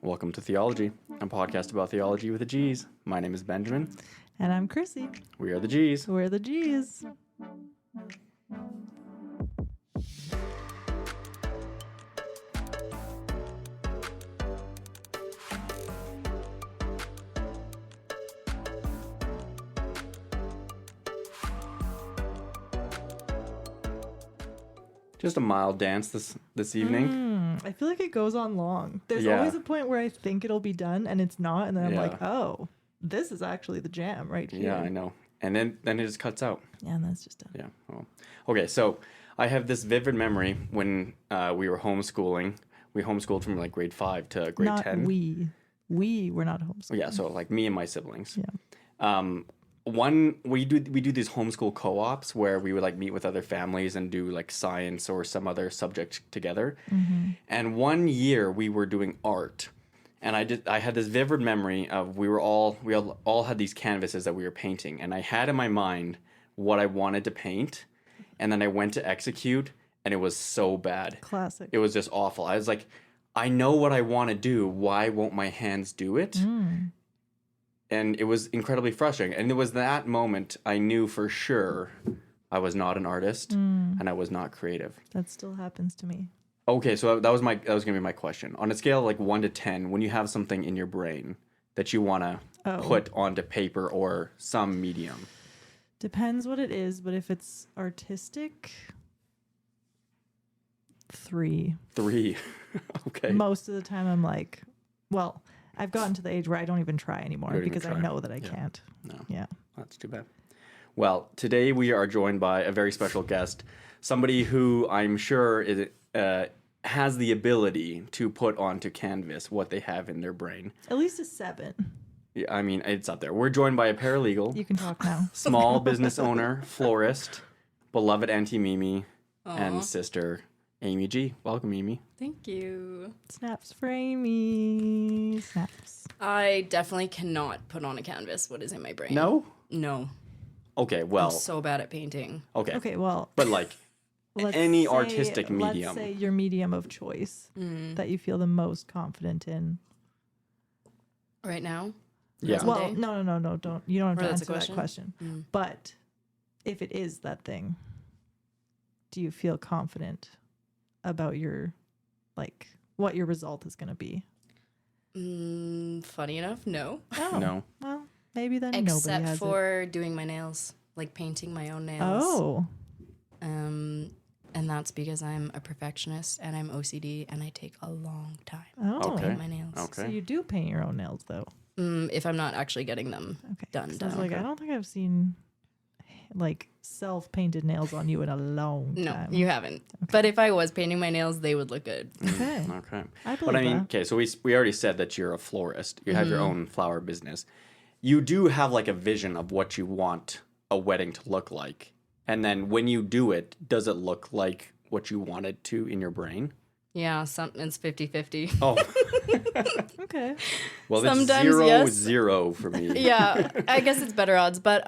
Welcome to Theology, a podcast about theology with the G's. My name is Benjamin. And I'm Chrissy. We are the G's. We're the G's. Just a mild dance this evening. I feel like it goes on long. There's always a point where I think it'll be done and it's not, and then I'm like, oh, this is actually the jam right here. Yeah, I know. And then it just cuts out. Yeah, and that's just done. Yeah. Oh. Okay, so I have this vivid memory when we were homeschooling. We homeschooled from like grade 5 to grade 10. We were not homeschooled. Yeah, so like me and my siblings. Yeah. We do these homeschool co-ops where we would like meet with other families and do like science or some other subject together. Mm-hmm. And one year we were doing art, and I had this vivid memory of we all had these canvases that we were painting, and I had in my mind what I wanted to paint, and then I went to execute, and it was so bad. Classic. It was just awful. I was like, I know what I want to do. Why won't my hands do it? And it was incredibly frustrating. And it was that moment I knew for sure I was not an artist and I was not creative. That still happens to me. Okay, so that was going to be my question. On a scale of like 1 to 10, when you have something in your brain that you want to put onto paper or some medium. Depends what it is, but if it's artistic, 3. 3. Okay. Most of the time I'm like, well, I've gotten to the age where I don't even try anymore because I know that I can't. No. Yeah. That's too bad. Well, today we are joined by a very special guest, somebody who I'm sure has the ability to put onto canvas what they have in their brain. At least a 7. Yeah, I mean, it's up there. We're joined by a paralegal. You can talk now. Small business owner, florist, beloved Auntie Mimi, and sister Aimee Gee. Welcome, Aimee. Thank you. Snaps for Aimee. Snaps. I definitely cannot put on a canvas what is in my brain. No? No. Okay, well. I'm so bad at painting. Okay, well. But like any artistic medium. Let's say your medium of choice that you feel the most confident in. Right now? Yeah. Well, no, don't. You don't have to answer that question. But if it is that thing, do you feel confident about your, like, what your result is going to be? Funny enough, no. Oh. No. Well, maybe then nobody has Except for doing my nails, like painting my own nails. Oh. And that's because I'm a perfectionist and I'm OCD and I take a long time to paint my nails. Okay. So you do paint your own nails, though? If I'm not actually getting them done. I was like, I don't think I've seen like self-painted nails on you in a long time. No, you haven't. Okay. But if I was painting my nails, they would look good. Okay. Okay. But I mean, okay, so we already said that you're a florist. You have your own flower business. You do have like a vision of what you want a wedding to look like. And then when you do it, does it look like what you wanted to in your brain? Yeah, it's 50-50. Oh. Okay. Well, sometimes it's 0-0 for me. Yeah, I guess it's better odds. But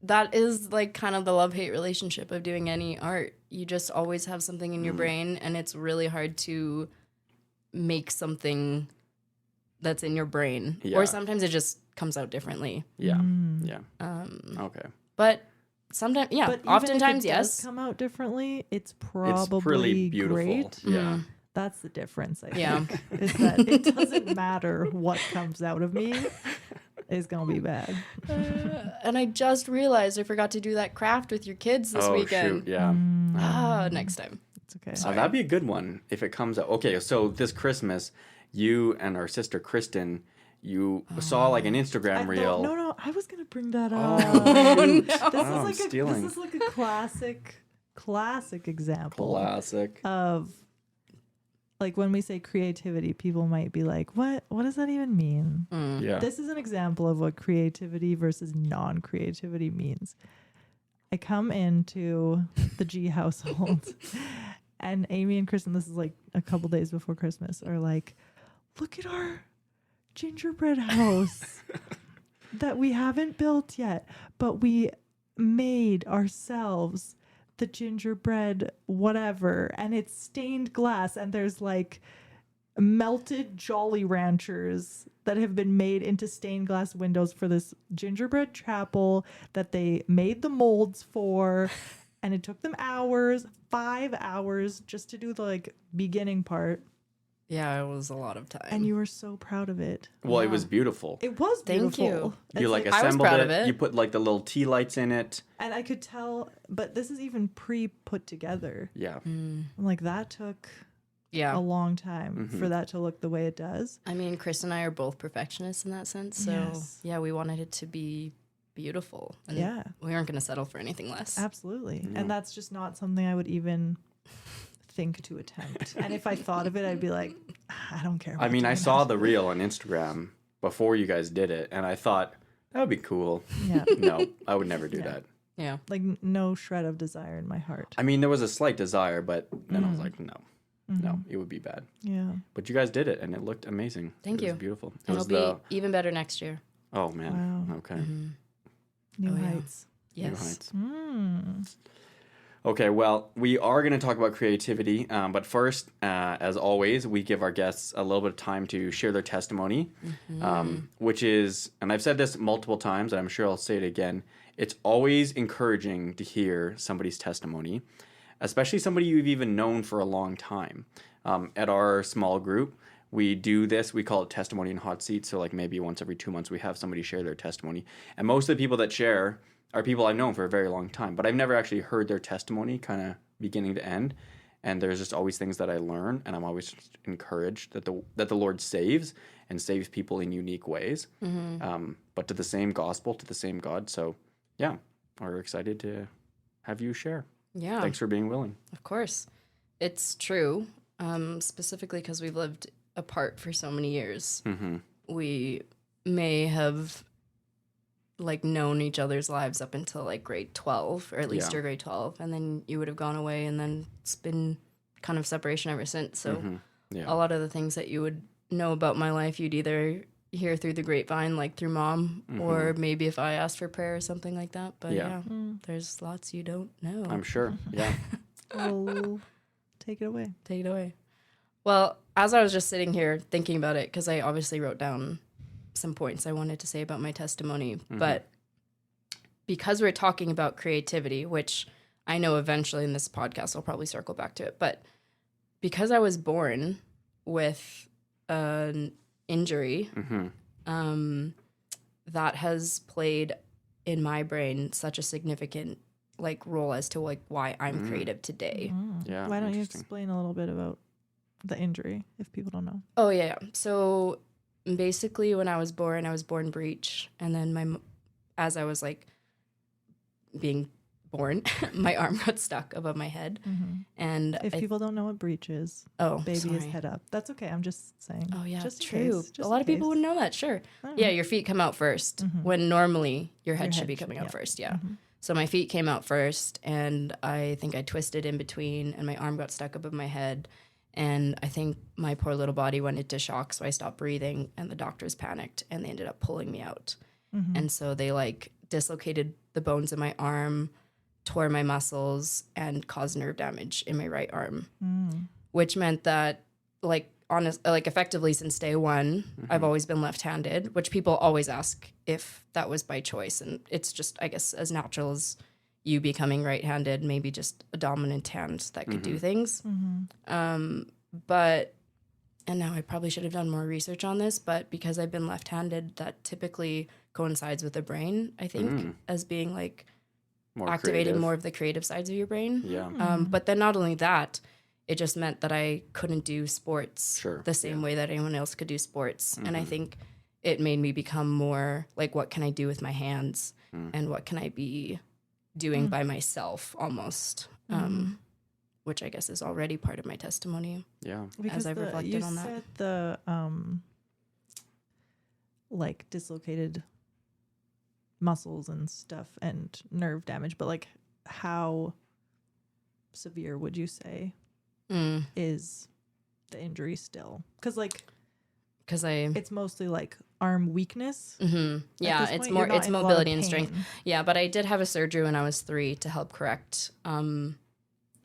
that is like kind of the love-hate relationship of doing any art. You just always have something in your brain, and it's really hard to make something that's in your brain. Yeah. Or sometimes it just comes out differently. Yeah. Yeah. Okay. But sometimes, yeah, but oftentimes, if it yes. does come out differently, it's probably really beautiful. Great. Yeah. That's the difference, I think. Is that it doesn't matter what comes out of me. It's going to be bad. And I just realized I forgot to do that craft with your kids this weekend. Shoot, yeah. Next time. It's okay. That'd be a good one if it comes out. Okay, so this Christmas, you and our sister Kristen, you saw like an Instagram reel. No, I was going to bring that up. No. This is like a classic example. Classic. Of like when we say creativity, people might be like, what does that even mean? Yeah. This is an example of what creativity versus non-creativity means. I come into the G household and Aimee and Kristen, this is like a couple days before Christmas, are like, look at our gingerbread house that we haven't built yet, but we made ourselves the gingerbread whatever, and it's stained glass, and there's like melted Jolly Ranchers that have been made into stained glass windows for this gingerbread chapel that they made the molds for. And it took them 5 hours just to do the like beginning part. Yeah, it was a lot of time. And you were so proud of it. Well, it was beautiful. It was Thank beautiful. you. You like I was assembled proud it. of it. You put like the little tea lights in it. And I could tell, but this is even pre-put together. Yeah. I'm like, that took Yeah. a long time for that to look the way it does. I mean, Chris and I are both perfectionists in that sense. So, Yes. yeah, we wanted it to be beautiful. And Yeah. we aren't going to settle for anything less. Absolutely. And that's just not something I would even think to attempt. And if I thought of it, I'd be like, I don't care. I mean, I saw the reel on Instagram before you guys did it, and I thought that would be cool. Yeah. No, I would never do Yeah. that. Yeah. Like no shred of desire in my heart. I mean, there was a slight desire, but then I was like, no, no, it would be bad. Yeah. But you guys did it, and it looked amazing. Thank It you. was beautiful. It And was it'll be even better next year. Oh man. Wow. Okay. New Oh, yeah. heights. New Yes. heights. Mm. Okay, well, we are going to talk about creativity, but first, as always, we give our guests a little bit of time to share their testimony, which is, and I've said this multiple times, and I'm sure I'll say it again, it's always encouraging to hear somebody's testimony, especially somebody you've even known for a long time. At our small group, we do this, we call it testimony in hot seat, so like maybe once every 2 months we have somebody share their testimony, and most of the people that share are people I've known for a very long time, but I've never actually heard their testimony kind of beginning to end. And there's just always things that I learn, and I'm always encouraged that the Lord saves and saves people in unique ways, but to the same gospel, to the same God. So, yeah, we're excited to have you share. Yeah. Thanks for being willing. Of course. It's true. Specifically because we've lived apart for so many years. We may have like known each other's lives up until like grade 12, or at least Yeah. your grade 12, and then you would have gone away, and then it's been kind of separation ever since. So Yeah. a lot of the things that you would know about my life, you'd either hear through the grapevine, like through mom, or maybe if I asked for prayer or something like that. But Yeah. there's lots you don't know. I'm sure. Yeah. Well, take it away. Take it away. Well, as I was just sitting here thinking about it, because I obviously wrote down some points I wanted to say about my testimony, but because we're talking about creativity, which I know eventually in this podcast I'll probably circle back to it, but because I was born with an injury, that has played in my brain such a significant like role as to like why I'm creative today. Yeah. Why don't you interesting. explain a little bit about the injury if people don't know? Oh yeah. So basically, when I was born breech, and then as I was like being born, my arm got stuck above my head, and If people don't know what breech is, baby is sorry. head up. That's okay. I'm just saying. Oh yeah, just in true. case, A just lot in of people case. wouldn't know that. Sure. Oh. Yeah, your feet come out 1st when normally your head should head be should- coming out yeah. first. Yeah. So my feet came out first, and I think I twisted in between, and my arm got stuck above my head. And I think my poor little body went into shock, so I stopped breathing, and the doctors panicked, and they ended up pulling me out. And so they like dislocated the bones in my arm, tore my muscles, and caused nerve damage in my right arm, which meant that effectively since day one, I've always been left-handed, which people always ask if that was by choice. And it's just, I guess, as natural as you becoming right-handed, maybe just a dominant hand that could do things. But, and now I probably should have done more research on this, but because I've been left-handed, that typically coincides with the brain, I think, as being like More activating creative. more of the creative sides of your brain. Yeah. But then not only that, it just meant that I couldn't do sports Sure, the same way that anyone else could do sports. And I think it made me become more like, what can I do with my hands and what can I be doing by myself almost, which I guess is already part of my testimony. Yeah. Because I've reflected you on that. said the like dislocated muscles and stuff and nerve damage, but like how severe would you say is the injury still? Because like Because it's mostly like arm weakness. yeah, At this it's point, more, you're not it's in a lot of mobility and strength. pain. Yeah, but I did have a surgery when I was 3 to help correct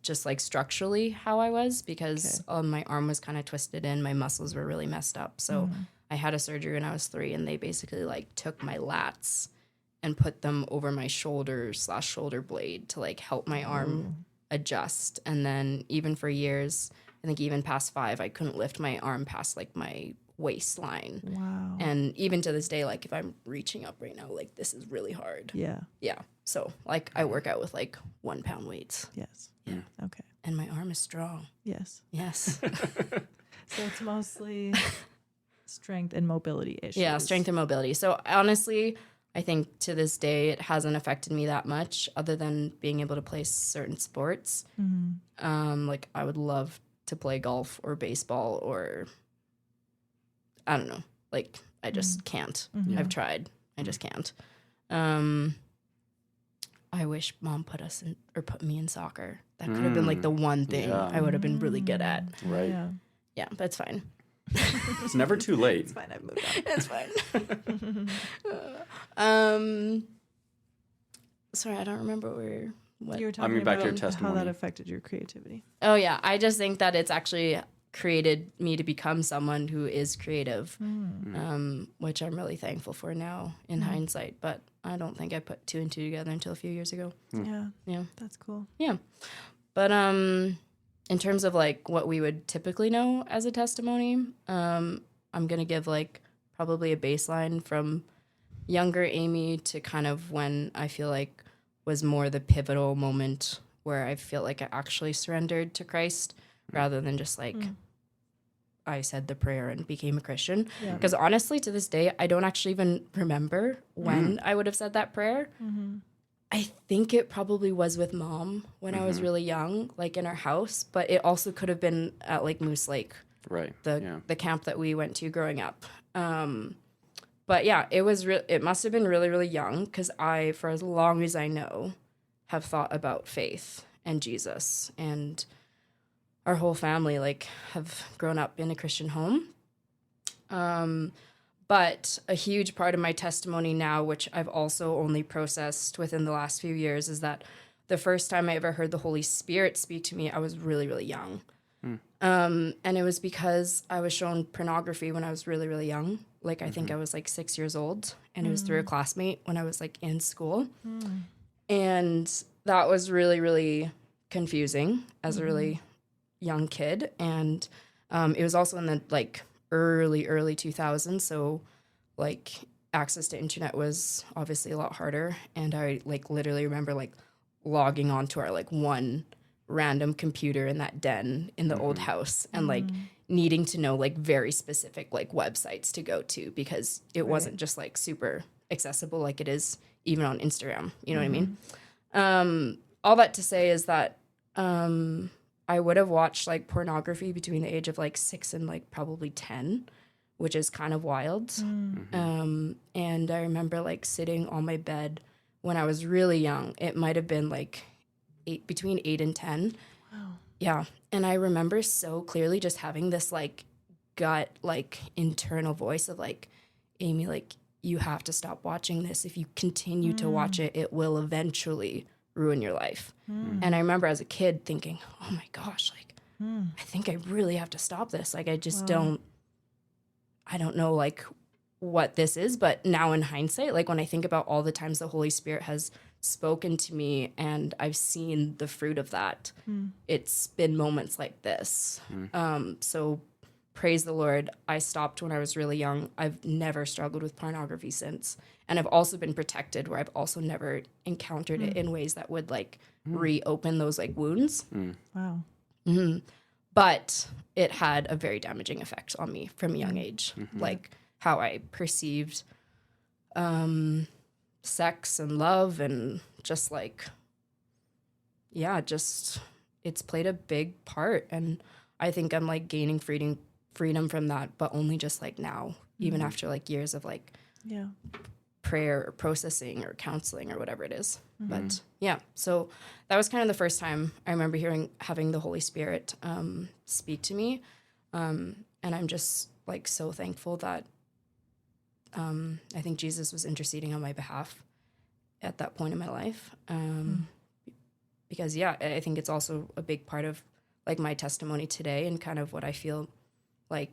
just like structurally how I was, because my arm was kind of twisted in, my muscles were really messed up. So I had a surgery when I was 3, and they basically like took my lats and put them over my shoulder blade to like help my arm adjust. And then even for years, I think even past 5, I couldn't lift my arm past like my waistline. Wow. And even to this day, like if I'm reaching up right now, like this is really hard. Yeah. Yeah. So like I work out with like 1 pound weights. Yes. Yeah. Okay. And my arm is strong. Yes. Yes. So it's mostly strength and mobility issues. Yeah, strength and mobility. So honestly, I think to this day it hasn't affected me that much, other than being able to play certain sports. Like I would love to play golf or baseball, or I don't know. Like I just can't. I've tried. I just can't. I wish mom put me in soccer. That could have been like the one thing I would have been really good at. Right. Yeah, but it's fine. It's never too late. It's fine. I've moved on. It's fine. Sorry, I don't remember what. You were talking back to your about how testimony. that affected your creativity. Oh yeah, I just think that it's actually created me to become someone who is creative, which I'm really thankful for now in hindsight. But I don't think I put 2 and 2 together until a few years ago. Yeah, that's cool. Yeah, but in terms of like what we would typically know as a testimony, I'm gonna give like probably a baseline from younger Aimee to kind of when I feel like was more the pivotal moment where I feel like I actually surrendered to Christ rather than just like I said the prayer and became a Christian. Because honestly, to this day, I don't actually even remember when I would have said that prayer. I think it probably was with mom when I was really young, like in our house, but it also could have been at like Moose Lake, Right. the camp that we went to growing up. But yeah, it must have been really, really young, because I, for as long as I know, have thought about faith and Jesus, and our whole family like have grown up in a Christian home. But a huge part of my testimony now, which I've also only processed within the last few years, is that the first time I ever heard the Holy Spirit speak to me, I was really, really young. And it was because I was shown pornography when I was really, really young. Like, I think I was like 6 years old, and it was through a classmate when I was like in school. And that was really, really confusing as a really young kid. And it was also in the like early 2000s. So like access to internet was obviously a lot harder. And I like literally remember like logging onto our like one random computer in that den in the old house and like needing to know like very specific like websites to go to, because it wasn't just like super accessible like it is even on Instagram. You know what I mean? All that to say is that I would have watched like pornography between the age of like 6 and like probably 10, which is kind of wild. And I remember like sitting on my bed when I was really young. It might have been like between 8 and 10. Wow. Yeah. And I remember so clearly just having this like gut, like internal voice of like, Aimee, like you have to stop watching this. If you continue to watch it, it will eventually ruin your life. And I remember as a kid thinking, oh my gosh, like I think I really have to stop this. Like I just I don't know like what this is. But now in hindsight, like when I think about all the times the Holy Spirit has spoken to me and I've seen the fruit of that, it's been moments like this. So praise the Lord, I stopped when I was really young. I've never struggled with pornography since. And I've also been protected where I've also never encountered it in ways that would like reopen those like wounds. Wow. But it had a very damaging effect on me from a young age, like how I perceived sex and love and just like, yeah, just it's played a big part. And I think I'm like gaining freedom from that, but only just like now, even after like years of like prayer or processing or counseling or whatever it is. But yeah, so that was kind of the first time I remember having the Holy Spirit speak to me. And I'm just like so thankful that I think Jesus was interceding on my behalf at that point in my life. because I think it's also a big part of like my testimony today and kind of what I feel like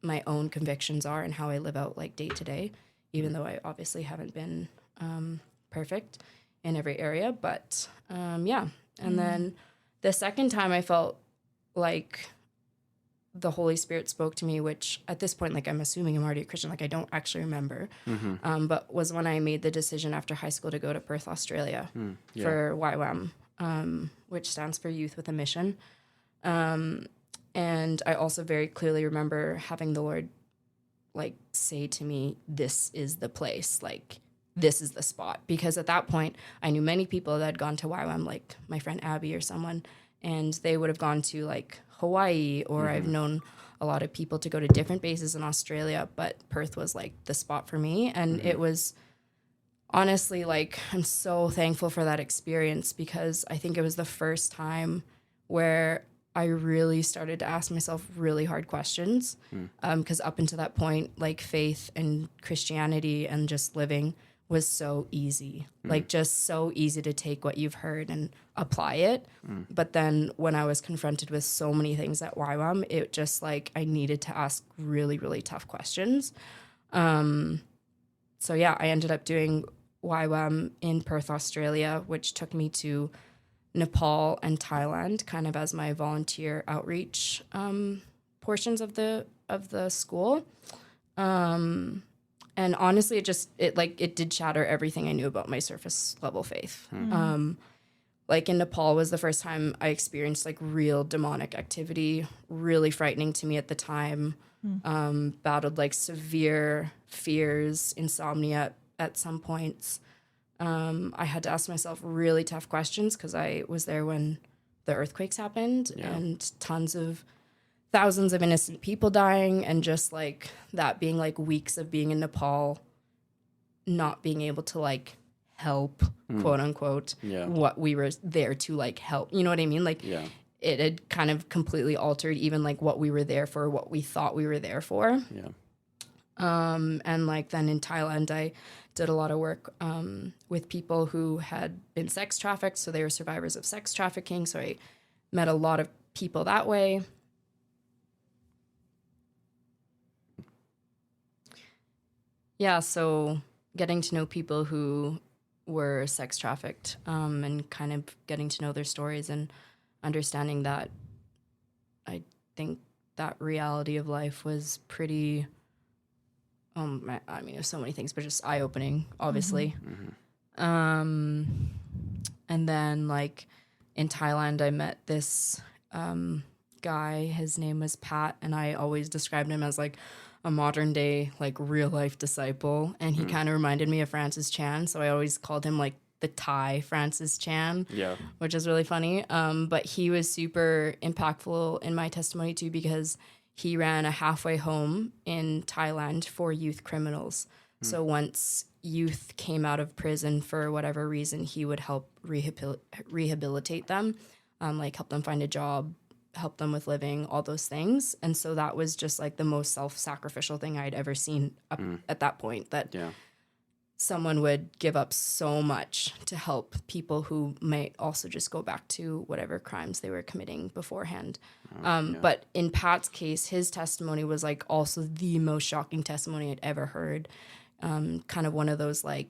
my own convictions are and how I live out like day to day, even though I obviously haven't been perfect in every area. But yeah. And then the second time I felt like the Holy Spirit spoke to me, which at this point, like I'm assuming I'm already a Christian, like I don't actually remember, but was when I made the decision after high school to go to Perth, Australia for YWAM, which stands for Youth with a Mission. And I also very clearly remember having the Lord like say to me, this is the place, like this is the spot. Because at that point, I knew many people that had gone to YWAM, like my friend Abby or someone, and they would have gone to like Hawaii, or I've known a lot of people to go to different bases in Australia, but Perth was like the spot for me. And it was honestly like, I'm so thankful for that experience, because I think it was the first time where I really started to ask myself really hard questions. Because up until that point, like faith and Christianity and just living was so easy, like just so easy to take what you've heard and apply it. But then when I was confronted with so many things at YWAM, it just like I needed to ask really, really tough questions. So yeah, I ended up doing YWAM in Perth, Australia, which took me to Nepal and Thailand, kind of as my volunteer outreach portions of the school. And honestly, it did shatter everything I knew about my surface level faith. Like in Nepal was the first time I experienced like real demonic activity, really frightening to me at the time. Battled like severe fears, insomnia at some points. I had to ask myself really tough questions because I was there when the earthquakes happened and thousands of innocent people dying, and just like that being like weeks of being in Nepal, not being able to like help, quote unquote, what we were there to like help. You know what I mean? Like it had kind of completely altered even like what we were there for, what we thought we were there for. And like then in Thailand, I did a lot of work with people who had been sex trafficked. So they were survivors of sex trafficking. So I met a lot of people that way. Yeah, so getting to know people who were sex trafficked and kind of getting to know their stories and understanding that I think that reality of life was pretty, I mean, there's so many things, but just eye-opening, obviously. And then, like, in Thailand, I met this guy. His name was Pat, and I always described him as, like, a modern-day, like, real-life disciple. And he kind of reminded me of Francis Chan, so I always called him, like, the Thai Francis Chan, which is really funny. But he was super impactful in my testimony, too, because he ran a halfway home in Thailand for youth criminals. So once youth came out of prison for whatever reason, he would help rehabilitate them, like help them find a job, help them with living, all those things. And so that was just like the most self-sacrificial thing I'd ever seen up at that point, that someone would give up so much to help people who might also just go back to whatever crimes they were committing beforehand. But in Pat's case, his testimony was like also the most shocking testimony I'd ever heard. Kind of one of those, like,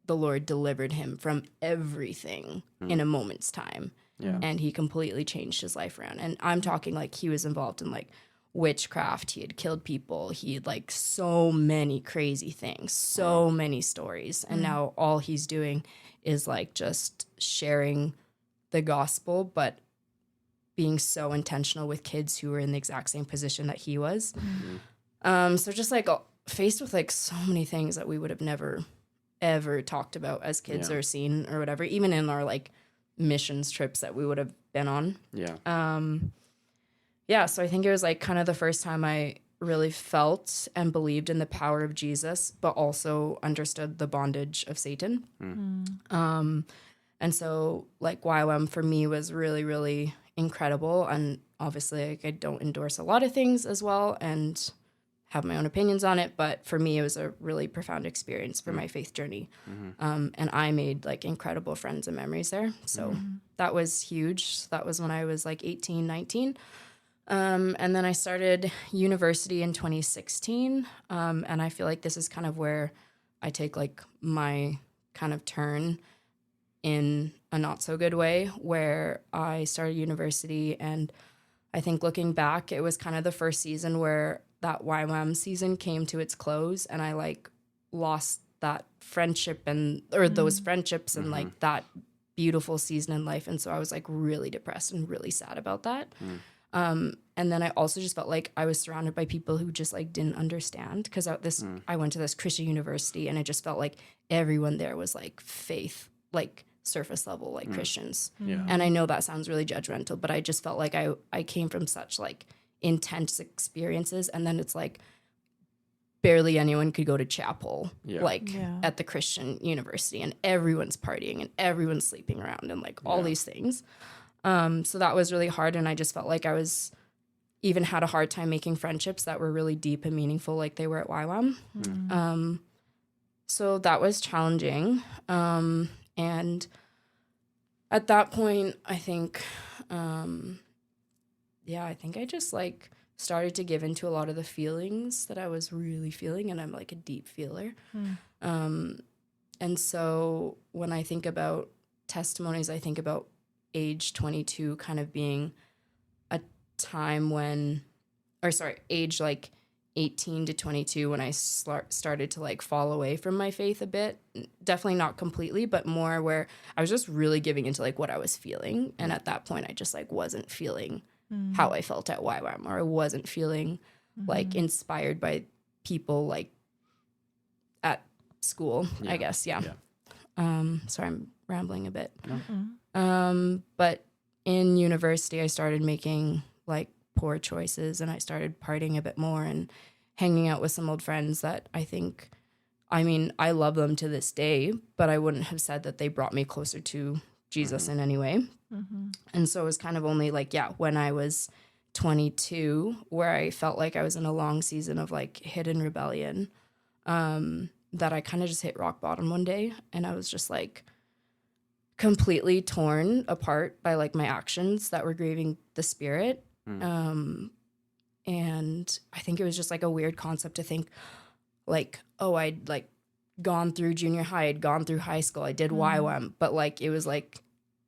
the Lord delivered him from everything in a moment's time. And he completely changed his life around. And I'm talking like he was involved in like witchcraft. He had killed people. He had like so many crazy things, so many stories. And now all he's doing is like just sharing the gospel, but being so intentional with kids who were in the exact same position that he was. So just like faced with like so many things that we would have never ever talked about as kids or seen or whatever, even in our like missions trips that we would have been on. So I think it was like kind of the first time I really felt and believed in the power of Jesus, but also understood the bondage of Satan. And so like YWAM for me was really, really incredible. And obviously like, I don't endorse a lot of things as well, and have my own opinions on it, but for me, it was a really profound experience for my faith journey. And I made like incredible friends and memories there. So that was huge. That was when I was like 18, 19. And then I started university in 2016. And I feel like this is kind of where I take like my kind of turn in a not so good way, where I started university. And I think looking back, it was kind of the first season where that YWAM season came to its close, and I like lost that friendship or those friendships and like that beautiful season in life. And so I was like really depressed and really sad about that. And then I also just felt like I was surrounded by people who just like didn't understand, because I went to this Christian university, and it just felt like everyone there was like faith, like surface level, like Christians. And I know that sounds really judgmental, but I just felt like I came from such like intense experiences, and then it's like barely anyone could go to chapel at the Christian university, and everyone's partying and everyone's sleeping around and like all these things. So that was really hard, and I just felt like I was even had a hard time making friendships that were really deep and meaningful like they were at YWAM. So that was challenging. And at that point, I think I just like started to give into a lot of the feelings that I was really feeling, and I'm like a deep feeler. And so when I think about testimonies, I think about age 22 kind of being a time age like 18 to 22 when I started to like fall away from my faith a bit. Definitely not completely, but more where I was just really giving into like what I was feeling. And at that point, I just like wasn't feeling how I felt at YWAM, or I wasn't feeling like inspired by people like at school, I guess. Yeah. Sorry, I'm rambling a bit. But in university, I started making like poor choices, and I started partying a bit more and hanging out with some old friends that I love them to this day, but I wouldn't have said that they brought me closer to Jesus in any way. And so it was kind of only like, when I was 22, where I felt like I was in a long season of like hidden rebellion, that I kind of just hit rock bottom one day, and I was just like completely torn apart by like my actions that were grieving the Spirit. And I think it was just like a weird concept to think like, oh, I'd like gone through junior high, I'd gone through high school, I did YWAM, but like it was like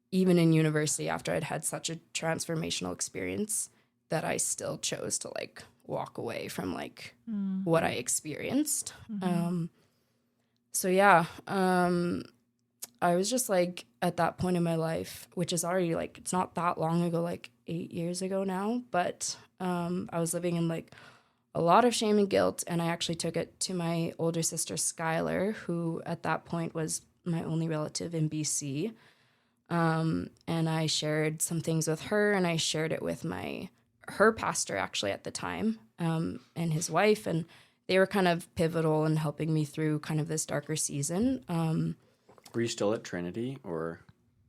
even in university, after I'd had such a transformational experience, that I still chose to like walk away from like what I experienced. I was just like at that point in my life, which is already like, it's not that long ago, like 8 years ago now, but I was living in like a lot of shame and guilt. And I actually took it to my older sister, Skylar, who at that point was my only relative in BC. And I shared some things with her, and I shared it with her pastor actually at the time, and his wife, and they were kind of pivotal in helping me through kind of this darker season. Were you still at Trinity, or?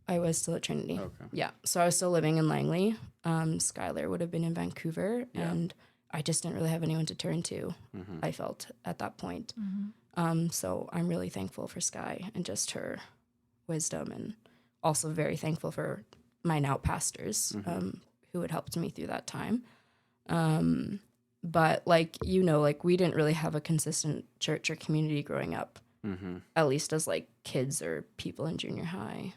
I was still at Trinity. Okay. Yeah. So I was still living in Langley. Skylar would have been in Vancouver, and I just didn't really have anyone to turn to, I felt at that point. So I'm really thankful for Sky and just her wisdom, and also very thankful for my now pastors who had helped me through that time. But like, like we didn't really have a consistent church or community growing up, at least as like kids or people in junior high.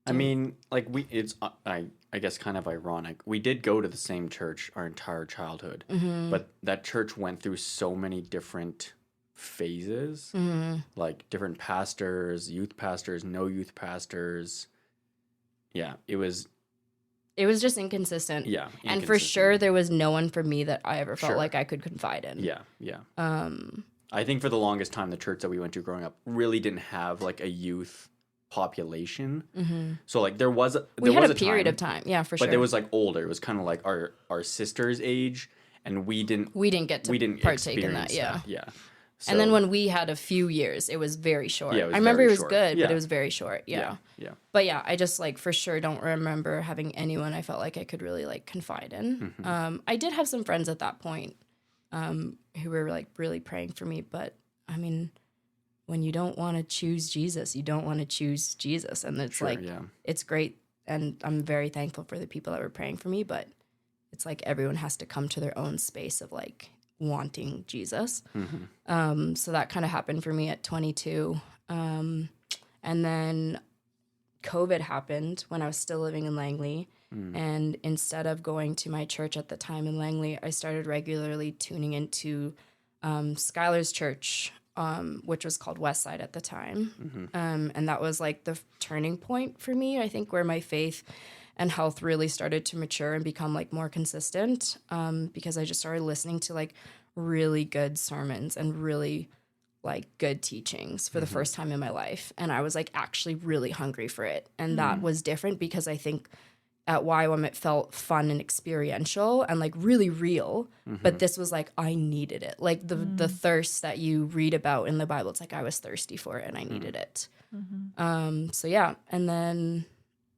I mean, like I guess kind of ironic. We did go to the same church our entire childhood, but that church went through so many different phases, like different pastors, youth pastors, no youth pastors. Yeah, it was just inconsistent. Yeah. And for sure, there was no one for me that I ever felt like I could confide in. Yeah. I think for the longest time, the church that we went to growing up really didn't have like a youth population. So like there was a period of time. Yeah, for sure. But it was like older. It was kind of like our sister's age, and we didn't get to partake in that. Yeah. So, and then when we had a few years, it was very short. Yeah, I remember it was short. good, but it was very short. Yeah. But yeah, I just like for sure don't remember having anyone I felt like I could really like confide in. I did have some friends at that point who were like really praying for me. But I mean, when you don't want to choose Jesus, you don't want to choose Jesus. And it's it's great. And I'm very thankful for the people that were praying for me, but it's like everyone has to come to their own space of like wanting Jesus. So that kind of happened for me at 22. And then COVID happened when I was still living in Langley. And instead of going to my church at the time in Langley, I started regularly tuning into Skylar's church, which was called Westside at the time. And that was like the turning point for me, I think, where my faith and health really started to mature and become like more consistent, because I just started listening to like really good sermons and really like good teachings for the first time in my life. And I was like actually really hungry for it. And that was different because I think at YWAM it felt fun and experiential and like really real. But this was like, I needed it. Like the thirst that you read about in the Bible, it's like I was thirsty for it and I needed it. So yeah. And then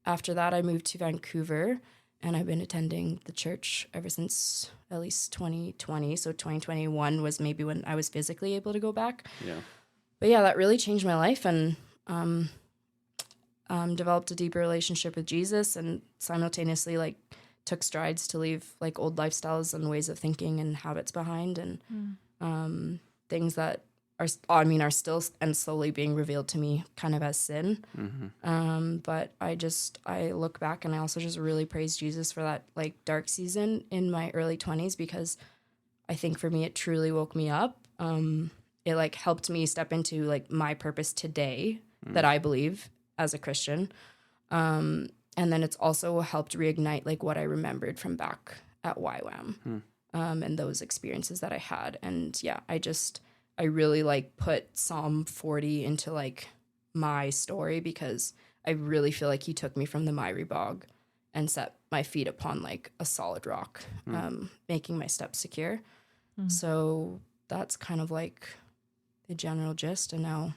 after that, I moved to Vancouver and I've been attending the church ever since at least 2020. So 2021 was maybe when I was physically able to go back. But yeah, that really changed my life and developed a deeper relationship with Jesus and simultaneously like took strides to leave like old lifestyles and ways of thinking and habits behind and things that are still and slowly being revealed to me kind of as sin. But I look back and I also just really praise Jesus for that like dark season in my early 20s, because I think for me, it truly woke me up. It like helped me step into like my purpose today that I believe as a Christian. And then it's also helped reignite like what I remembered from back at YWAM and those experiences that I had. And yeah, I really like put Psalm 40 into like my story, because I really feel like he took me from the miry bog and set my feet upon like a solid rock, making my steps secure. So that's kind of like the general gist. And now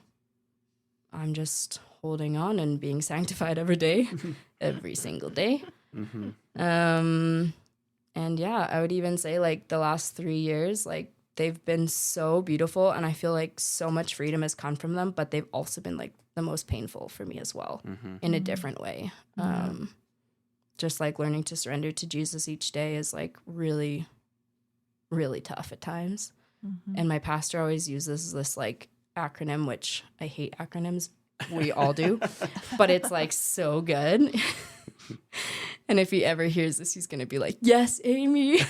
I'm just holding on and being sanctified every day, every single day. And yeah, I would even say like the last 3 years, like they've been so beautiful and I feel like so much freedom has come from them, but they've also been like the most painful for me as well in a different way. Just like learning to surrender to Jesus each day is like really, really tough at times. And my pastor always uses this like acronym, which I hate acronyms. We all do, but it's like so good. And if he ever hears this, he's going to be like, yes, Aimee.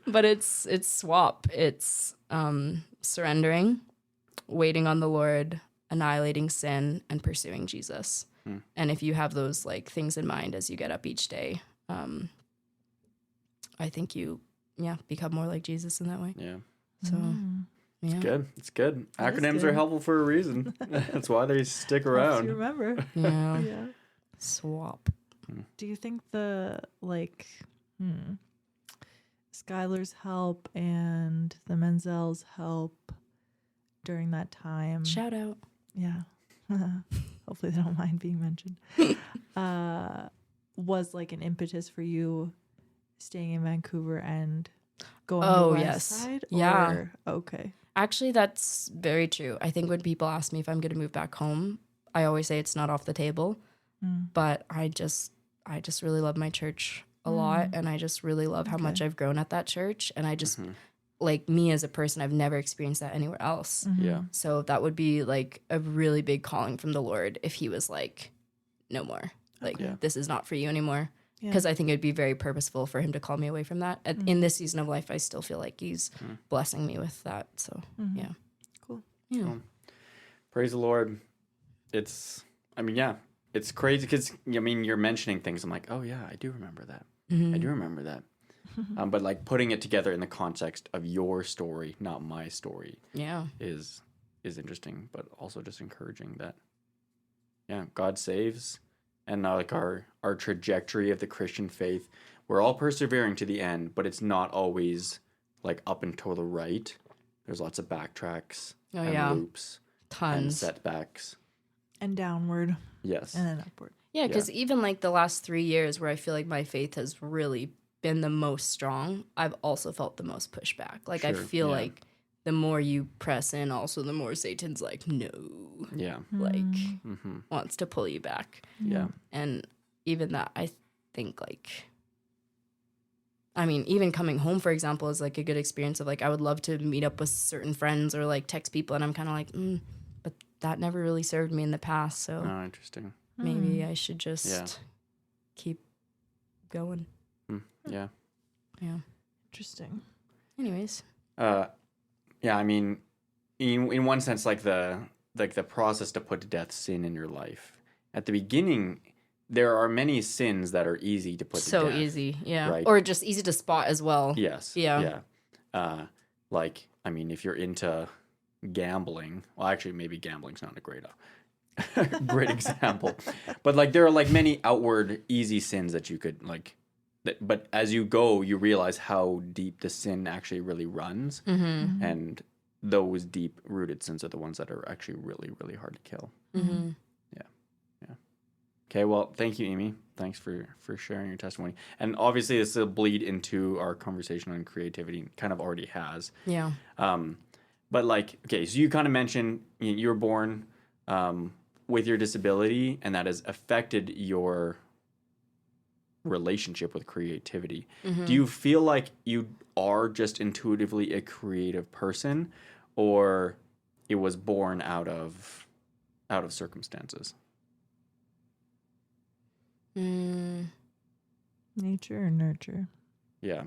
But it's SWAP. It's surrendering, waiting on the Lord, annihilating sin, and pursuing Jesus. And if you have those like things in mind as you get up each day, I think you, become more like Jesus in that way. Yeah. So, It's good. It's good. Acronyms are helpful for a reason. That's why they stick around. Helps you remember. Yeah. SWAP. Do you think the like Skylar's help and the Menzel's help during that time? Shout out. Yeah. Hopefully they don't mind being mentioned. Was like an impetus for you staying in Vancouver and going to the west side? Yeah. Okay. Actually, that's very true. I think when people ask me if I'm going to move back home, I always say it's not off the table. But I just really love my church a lot. And I just really love how much I've grown at that church. And I just, like me as a person, I've never experienced that anywhere else. Yeah. So that would be like a really big calling from the Lord if he was like, no more. Like, this is not for you anymore. Because I think it'd be very purposeful for him to call me away from that. In this season of life, I still feel like he's blessing me with that. So, yeah. Cool. Yeah. Cool. Praise the Lord. It's crazy because, you're mentioning things. I'm like, oh, yeah, I do remember that. I do remember that. But, like, putting it together in the context of your story, not my story, is interesting, but also just encouraging that, God saves. And now, like, our trajectory of the Christian faith, we're all persevering to the end, but it's not always, like, up and to the right. There's lots of backtracks and loops. Tons. And setbacks. And downward. Yes. And then upward. Yeah, because even, like, the last 3 years where I feel like my faith has really been the most strong, I've also felt the most pushback. Like, I Sure, feel yeah. like the more you press in, also the more Satan's like, no, Yeah. like Mm-hmm. wants to pull you back. Yeah. And even that, I think, like, I mean, even coming home, for example, is like a good experience of like, I would love to meet up with certain friends or like text people, and I'm kind of like, but that never really served me in the past. So Oh, interesting. maybe I should just Yeah. keep going. Yeah. Yeah. Interesting. Anyways. Yeah, I mean, in one sense, like the process to put to death sin in your life. At the beginning, there are many sins that are easy to put to death. So easy, yeah. right? Or just easy to spot as well. Yes. Yeah. Yeah. Like, I mean, if you're into gambling, well, actually, maybe gambling's not a great example, but like there are like many outward easy sins that you could like. But as you go, you realize how deep the sin actually really runs, and those deep-rooted sins are the ones that are actually really, really hard to kill. Mm-hmm. Yeah. Okay. Well, thank you, Aimee. Thanks for sharing your testimony. And obviously, this will bleed into our conversation on creativity. Kind of already has. Yeah. But like, okay, so you kind of mentioned you were born with your disability, and that has affected your relationship with creativity. Do you feel like you are just intuitively a creative person, or it was born out of circumstances? Nature or nurture? Yeah.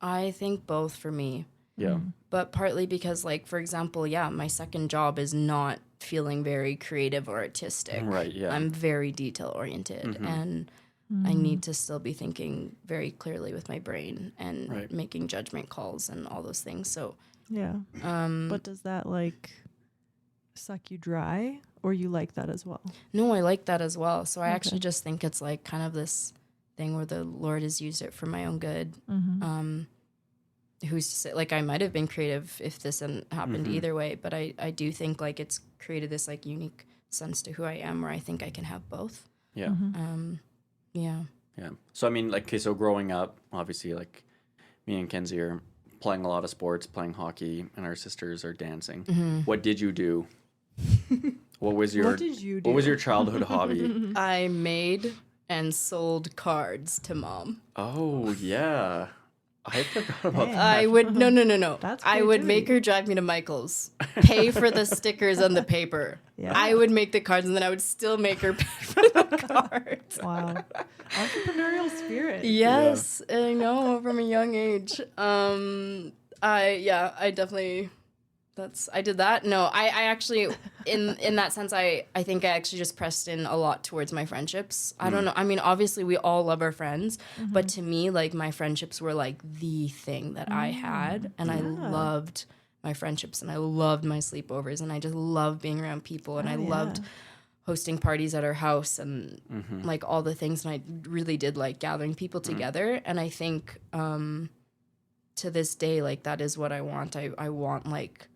I think both for me. Yeah. But partly because, like, for example, my second job is not feeling very creative or artistic. Right, yeah. I'm very detail oriented, and I need to still be thinking very clearly with my brain and making judgment calls and all those things. So Yeah. But does that like suck you dry, or you like that as well? no, I like that as well. So I actually just think it's like kind of this thing where the Lord has used it for my own good. Who's to say, like, I might have been creative if this hadn't happened either way, but I do think like it's created this like unique sense to who I am, where I think I can have both. Yeah. Yeah. Yeah. So I mean, like, okay, so growing up, obviously, like, me and Kenzie are playing a lot of sports, playing hockey, and our sisters are dancing. What did you do? What was your What was your childhood hobby? I made and sold cards to Mom. Oh yeah, I forgot about that. I would no. That's I would make creativity. her drive me to Michael's, pay for the stickers and the paper. Yeah. I would make the cards, and then I would still make her pay for the cards. Wow. Entrepreneurial spirit. Yes, I know, from a young age. I definitely. I did that. No, I actually, in that sense, I think I actually just pressed in a lot towards my friendships. I don't know. I mean, obviously we all love our friends, but to me, like, my friendships were like the thing that I had, and I loved my friendships, and I loved my sleepovers, and I just loved being around people, and I loved hosting parties at our house, and like all the things, and I really did like gathering people together. And I think to this day, like, that is what I want. I want like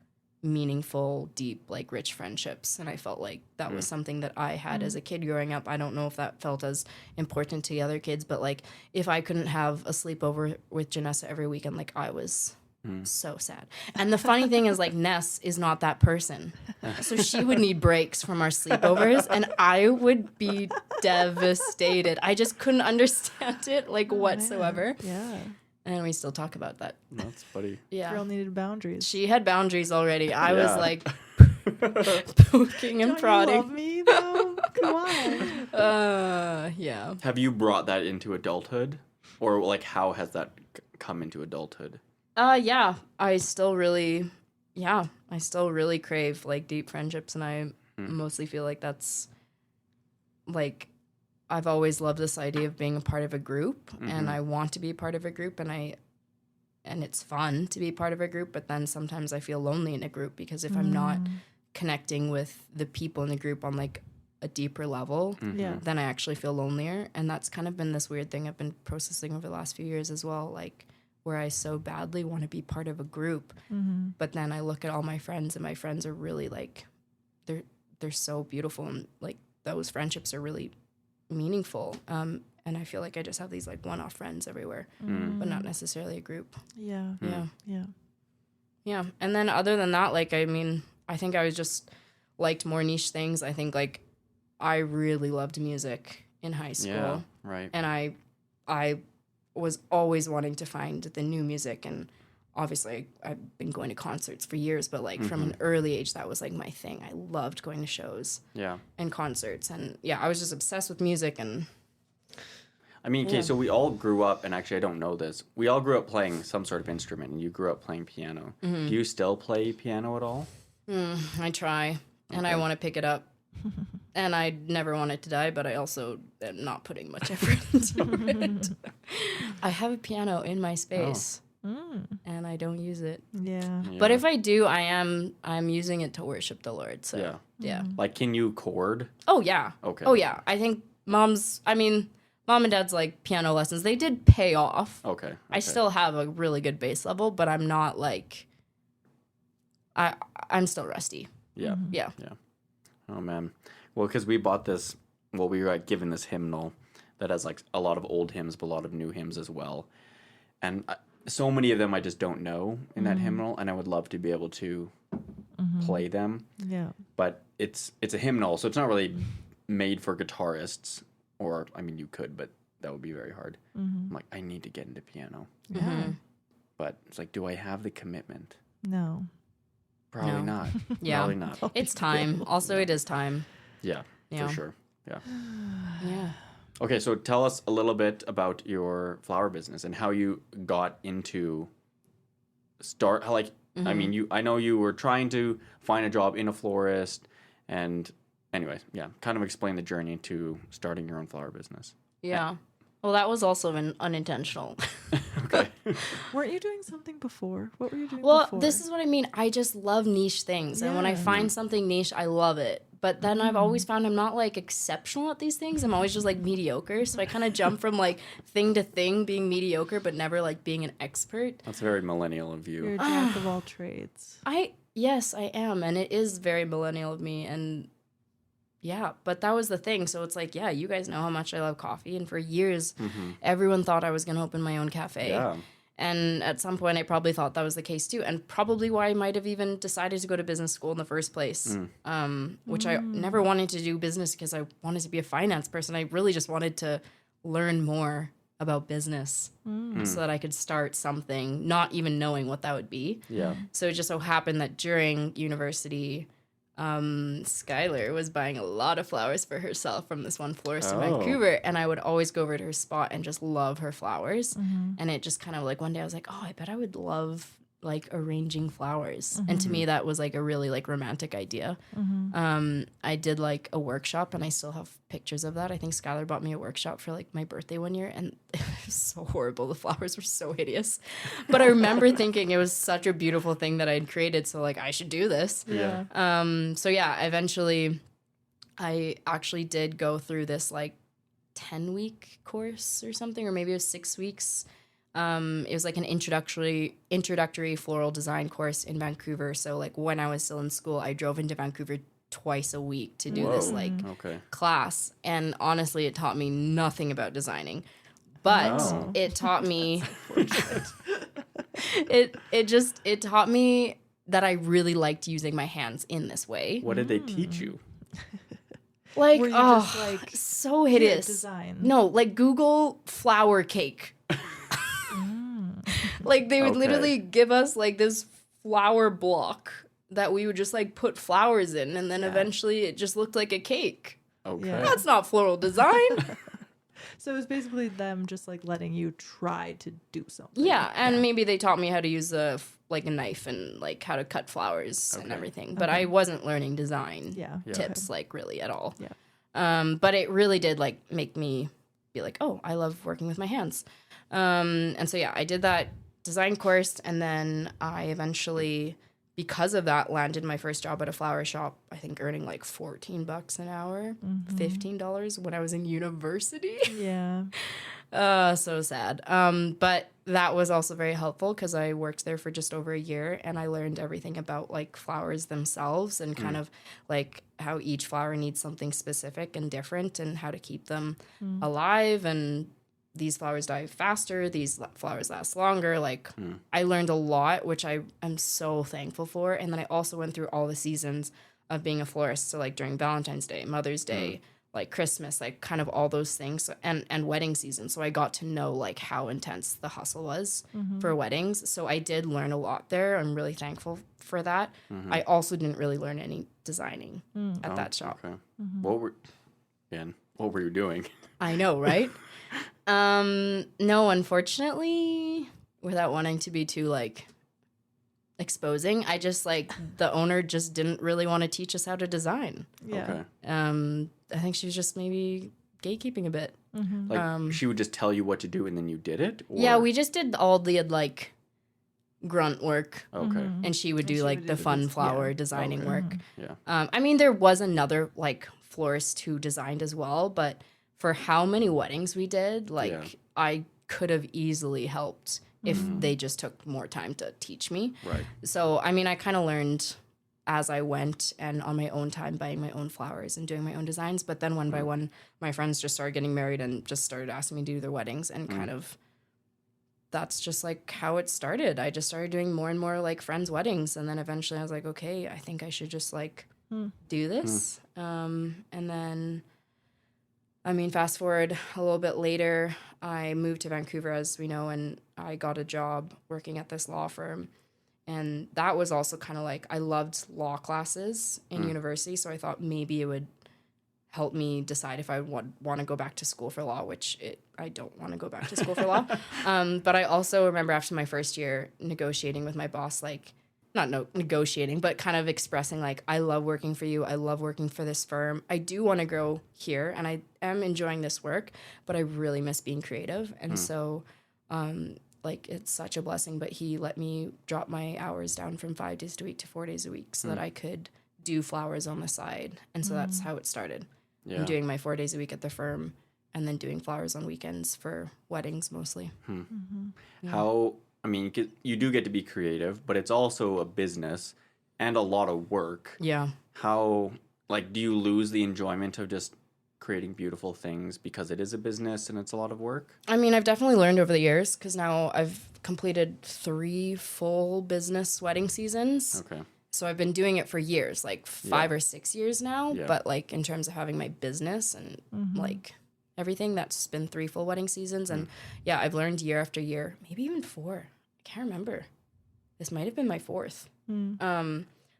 meaningful, deep, like rich friendships, and I felt like that was something that I had as a kid growing up. I don't know if that felt as important to the other kids, but like, if I couldn't have a sleepover with Janessa every weekend, like, I was so sad. And the funny thing is, like, Ness is not that person, so she would need breaks from our sleepovers, and I would be devastated. I just couldn't understand it, like, whatsoever. Yeah. And we still talk about that. That's funny. Yeah. Girl needed boundaries. She had boundaries already. I was Yeah. like poking and Don't prodding. you love me though? Come on. Yeah. Have you brought that into adulthood, or like how has that come into adulthood? Yeah. I still really crave like deep friendships, and I mostly feel like that's like, I've always loved this idea of being a part of a group, and I want to be a part of a group, and it's fun to be part of a group, but then sometimes I feel lonely in a group, because if I'm not connecting with the people in the group on like a deeper level, Yeah. then I actually feel lonelier. And that's kind of been this weird thing I've been processing over the last few years as well, like, where I so badly want to be part of a group, but then I look at all my friends, and my friends are really like, they're so beautiful, and like those friendships are really meaningful. and I feel like I just have these like one-off friends everywhere, but not necessarily a group. Yeah. Yeah. Yeah. Yeah. And then other than that, like, I mean, I think I was just liked more niche things. I think like I really loved music in high school. Yeah, right. And I was always wanting to find the new music. And obviously I've been going to concerts for years, but like from an early age, that was like my thing. I loved going to shows and concerts. And yeah, I was just obsessed with music. And I mean, okay, so we all grew up, and actually I don't know this, we all grew up playing some sort of instrument, and you grew up playing piano. Do you still play piano at all? I try, and I want to pick it up. And I never want it to die, but I also am not putting much effort into it. I have a piano in my space, and I don't use it. Yeah. But if I do, I'm using it to worship the Lord. So yeah. Like, can you chord? Oh yeah. Okay. Oh yeah. I think mom and dad's like piano lessons, they did pay off. Okay. I still have a really good bass level, but I'm not like I'm still rusty. Yeah. Yeah. Yeah. Oh man. Well, because we bought this. Well, we were like given this hymnal that has like a lot of old hymns, but a lot of new hymns as well. And so many of them I just don't know in that hymnal, and I would love to be able to play them. Yeah. But it's a hymnal, so it's not really made for guitarists. Or I mean, you could, but that would be very hard. I'm like, I need to get into piano. Yeah. But it's like, do I have the commitment? No. Probably No. not. Yeah. Probably not. It's time. Also, it is time. Yeah, Yeah. for sure. Yeah. Yeah. Okay, so tell us a little bit about your flower business and how you got into I mean, I know you were trying to find a job in a florist, and anyway, yeah, kind of explain the journey to starting your own flower business. Yeah. Well, that was also unintentional. Okay. Weren't you doing something before? What were you doing Well, before? this is what I mean. I just love niche things. And when I Yeah. find something niche, I love it. But then I've always found I'm not like exceptional at these things. I'm always just like mediocre. So I kind of jump from like thing to thing being mediocre, but never like being an expert. That's very millennial of you. You're a jack of all trades. Yes, I am. And it is very millennial of me. And yeah, but that was the thing. So it's like, yeah, you guys know how much I love coffee. And for years, everyone thought I was going to open my own cafe. Yeah. And at some point, I probably thought that was the case too. And probably why I might have even decided to go to business school in the first place, which I never wanted to do business because I wanted to be a finance person. I really just wanted to learn more about business so that I could start something, not even knowing what that would be. Yeah. So it just so happened that during university, Skylar was buying a lot of flowers for herself from this one florist in Vancouver, and I would always go over to her spot and just love her flowers. And it just kind of like one day I was like, oh, I bet I would love like arranging flowers. And to me that was like a really like romantic idea. I did like a workshop, and I still have pictures of that. I think Skylar bought me a workshop for like my birthday one year, and it was so horrible. The flowers were so hideous, but I remember thinking it was such a beautiful thing that I'd created, so like I should do this. Yeah. So yeah, eventually I actually did go through this like 10-week course or something, or maybe it was 6 weeks. It was like an introductory floral design course in Vancouver. So like when I was still in school, I drove into Vancouver twice a week to do this like class. And honestly, it taught me nothing about designing, but it taught me, it taught me that I really liked using my hands in this way. What did they teach you? Like, Were you just like, so hideous. Design? No, like Google flower cake. Like they would literally give us like this flower block that we would just like put flowers in, and then eventually it just looked like a cake. Okay. Yeah. That's not floral design. So it was basically them just like letting you try to do something. Yeah, and maybe they taught me how to use a knife and like how to cut flowers and everything. But I wasn't learning design tips like really at all. Yeah. But it really did like make me be like, oh, I love working with my hands. And so yeah, I did that design course, and then I eventually, because of that, landed my first job at a flower shop. I think earning like $14 an hour, $15 when I was in university. Yeah. So sad. But that was also very helpful because I worked there for just over a year and I learned everything about like flowers themselves and kind of like how each flower needs something specific and different and how to keep them alive, and these flowers die faster, these flowers last longer. Like I learned a lot, which I am so thankful for. And then I also went through all the seasons of being a florist. So like during Valentine's Day, Mother's Day, like Christmas, like kind of all those things, and wedding season. So I got to know like how intense the hustle was for weddings. So I did learn a lot there. I'm really thankful for that. I also didn't really learn any designing at that shop. Okay. What were you doing? I know, right? No, unfortunately, without wanting to be too like exposing, I just like the owner just didn't really want to teach us how to design. Yeah. Okay. I think she was just maybe gatekeeping a bit. Like she would just tell you what to do and then you did it? Or? Yeah, we just did all the like grunt work. Okay. And she would do she like would the do fun flower designing Okay. work. Yeah. I mean, there was another like florist who designed as well, but for how many weddings we did, like I could have easily helped if they just took more time to teach me. Right. So, I mean, I kind of learned as I went and on my own time buying my own flowers and doing my own designs. But then one by one, my friends just started getting married and just started asking me to do their weddings, and kind of that's just like how it started. I just started doing more and more like friends' weddings. And then eventually I was like, okay, I think I should just like do this. And then, I mean, fast forward a little bit later, I moved to Vancouver, as we know, and I got a job working at this law firm. And that was also kind of like, I loved law classes in university, so I thought maybe it would help me decide if I want to go back to school for law, which I don't want to go back to school for law. But I also remember after my first year negotiating with my boss, like, not negotiating, but kind of expressing like, I love working for you. I love working for this firm. I do want to grow here, and I am enjoying this work, but I really miss being creative. And so, like, it's such a blessing, but he let me drop my hours down from 5 days a week to 4 days a week so that I could do flowers on the side. And so that's how it started. Yeah. I'm doing my 4 days a week at the firm and then doing flowers on weekends for weddings mostly. How, I mean, you do get to be creative, but it's also a business and a lot of work. Yeah. How, like, do you lose the enjoyment of just creating beautiful things because it is a business and it's a lot of work? I mean, I've definitely learned over the years because now I've completed 3 full business wedding seasons. Okay. So I've been doing it for years, like 5 or 6 years now. Yeah. But like in terms of having my business and like everything, that's been 3 full wedding seasons. And yeah, I've learned year after year, maybe even 4. I can't remember. This might have been my 4th.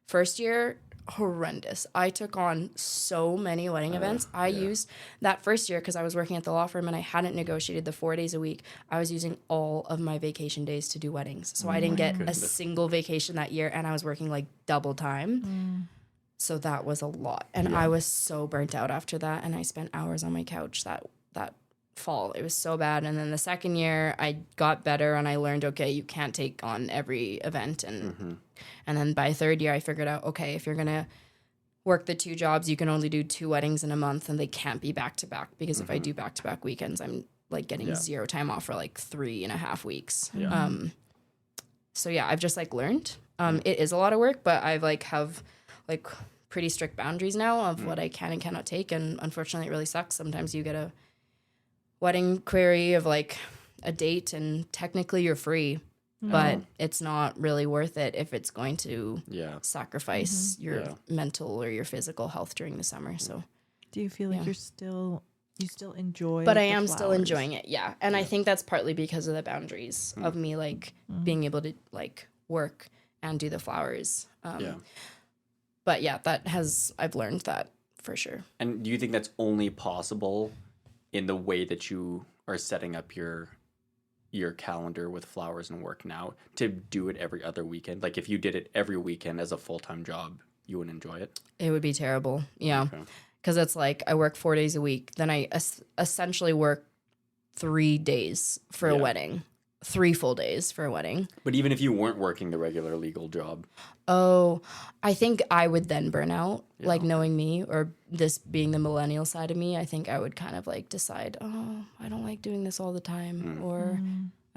First year, horrendous. I took on so many wedding events. I used that first year because I was working at the law firm and I hadn't negotiated the 4 days a week. I was using all of my vacation days to do weddings. So I didn't get a single vacation that year, and I was working like double time. So that was a lot. And I was so burnt out after that, and I spent hours on my couch that fall. It was so bad. And then the second year I got better and I learned, okay, you can't take on every event. And then by third year I figured out, okay, if you're going to work the 2 jobs, you can only do 2 weddings in a month, and they can't be back to back, because if I do back to back weekends, I'm like getting 0 time off for like 3.5 weeks. So yeah, I've just like learned. It is a lot of work, but I've like have like pretty strict boundaries now of what I can and cannot take. And unfortunately it really sucks. Sometimes you get a wedding query of like a date and technically you're free, but it's not really worth it if it's going to sacrifice your mental or your physical health during the summer. So do you feel like you still enjoy but I the am still flowers? enjoying it, and I think that's partly because of the boundaries of me like being able to like work and do the flowers. But yeah, I've learned that for sure. And do you think that's only possible in the way that you are setting up your calendar with flowers and work now, to do it every other weekend? Like if you did it every weekend as a full-time job, you wouldn't enjoy it? It would be terrible. Yeah. Okay. Because it's like I work 4 days a week. Then I essentially work 3 days for a wedding. 3 full days for a wedding. But even if you weren't working the regular legal job? Oh, I think I would then burn out, like knowing me, or this being the millennial side of me. I think I would kind of like decide, oh, I don't like doing this all the time, or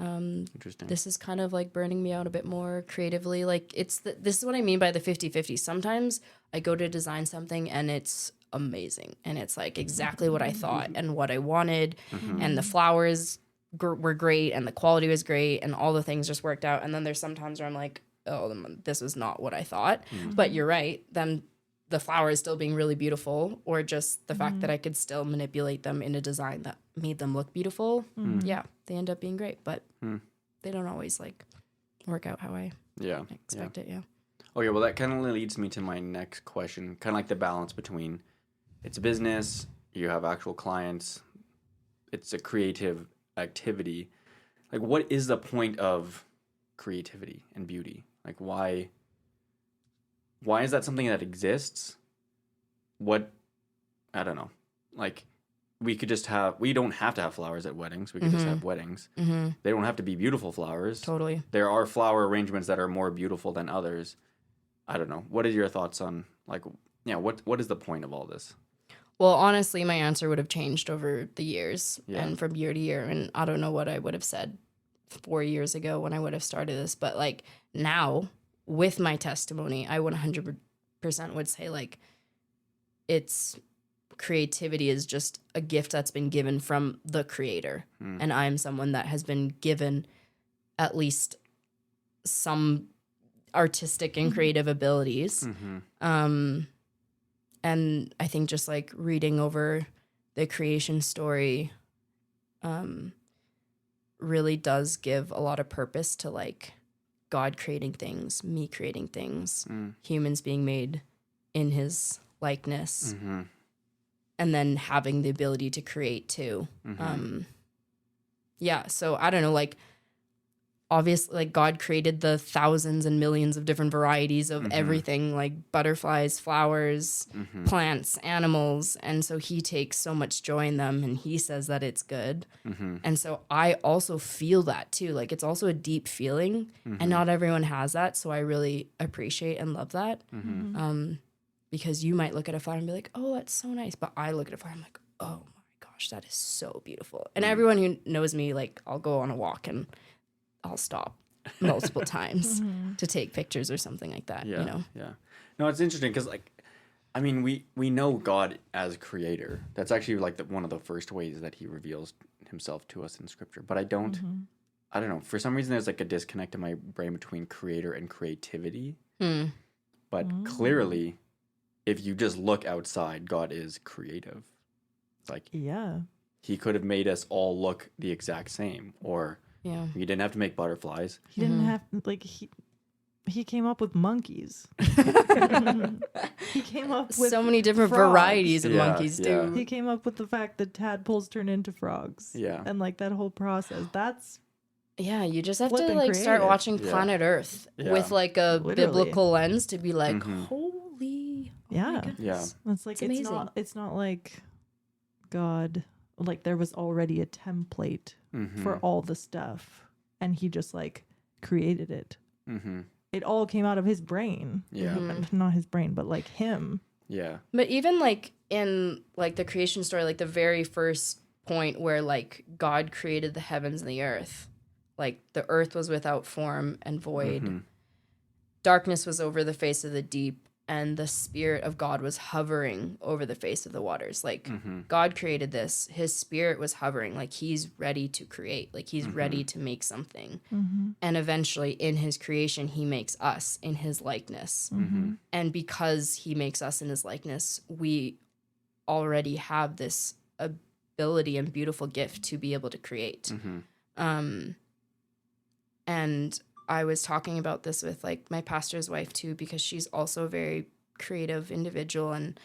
Interesting. This is kind of like burning me out a bit more creatively. Like this is what I mean by the 50-50. Sometimes I go to design something and it's amazing and it's like exactly what I thought and what I wanted, and the flowers were great and the quality was great and all the things just worked out. And then there's sometimes where I'm like, oh, this was not what I thought. But you're right. Then the flowers still being really beautiful, or just the fact that I could still manipulate them in a design that made them look beautiful. Yeah, they end up being great, but they don't always like work out how I expect it. Yeah. Okay, well, that kind of leads me to my next question. Kind of like the balance between it's a business, you have actual clients, it's a creative activity. Like, what is the point of creativity and beauty? Like, why is that something that exists? I don't know. Like, we don't have to have flowers at weddings. We could just have weddings. They don't have to be beautiful flowers. Totally. There are flower arrangements that are more beautiful than others. I don't know. What are your thoughts on, like, what is the point of all this? Well, honestly, my answer would have changed over the years and from year to year. And I don't know what I would have said 4 years ago when I would have started this. But like now, with my testimony, I 100% would say like creativity is just a gift that's been given from the creator. And I'm someone that has been given at least some artistic and creative abilities. And I think just like reading over the creation story really does give a lot of purpose to like God creating things, me creating things, humans being made in his likeness, and then having the ability to create too. So I don't know, like obviously like God created the thousands and millions of different varieties of everything, like butterflies, flowers, plants, animals. And so he takes so much joy in them and he says that it's good. And so I also feel that too. Like it's also a deep feeling and not everyone has that. So I really appreciate and love that. Because you might look at a flower and be like, oh, that's so nice. But I look at a flower and I'm like, oh my gosh, that is so beautiful. And everyone who knows me, like I'll go on a walk and I'll stop multiple times to take pictures or something like that, you know? Yeah. No, it's interesting because, like, I mean, we know God as creator. That's actually, like, one of the first ways that he reveals himself to us in Scripture. But I don't know. For some reason, there's, like, a disconnect in my brain between creator and creativity. But clearly, if you just look outside, God is creative. Like, he could have made us all look the exact same, or... Yeah. You didn't have to make butterflies. He didn't have, like, he came up with monkeys. He came up with so many different frogs. varieties of monkeys too. He came up with the fact that tadpoles turn into frogs. Yeah. And like that whole process. That's you just have to like start watching Planet Earth with like a biblical lens to be like, holy my goodness. It's like it's not like God, like there was already a template for all the stuff and he just like created it. It all came out of his brain. Not his brain, but like him. But even like in like the creation story, like the very first point where like God created the heavens and the earth, like the earth was without form and void, darkness was over the face of the deep, and the Spirit of God was hovering over the face of the waters. Like, God created this. His Spirit was hovering. Like, he's ready to create. Like, he's ready to make something. And eventually, in his creation, he makes us in his likeness. And because he makes us in his likeness, we already have this ability and beautiful gift to be able to create. And I was talking about this with like my pastor's wife too, because she's also a very creative individual, and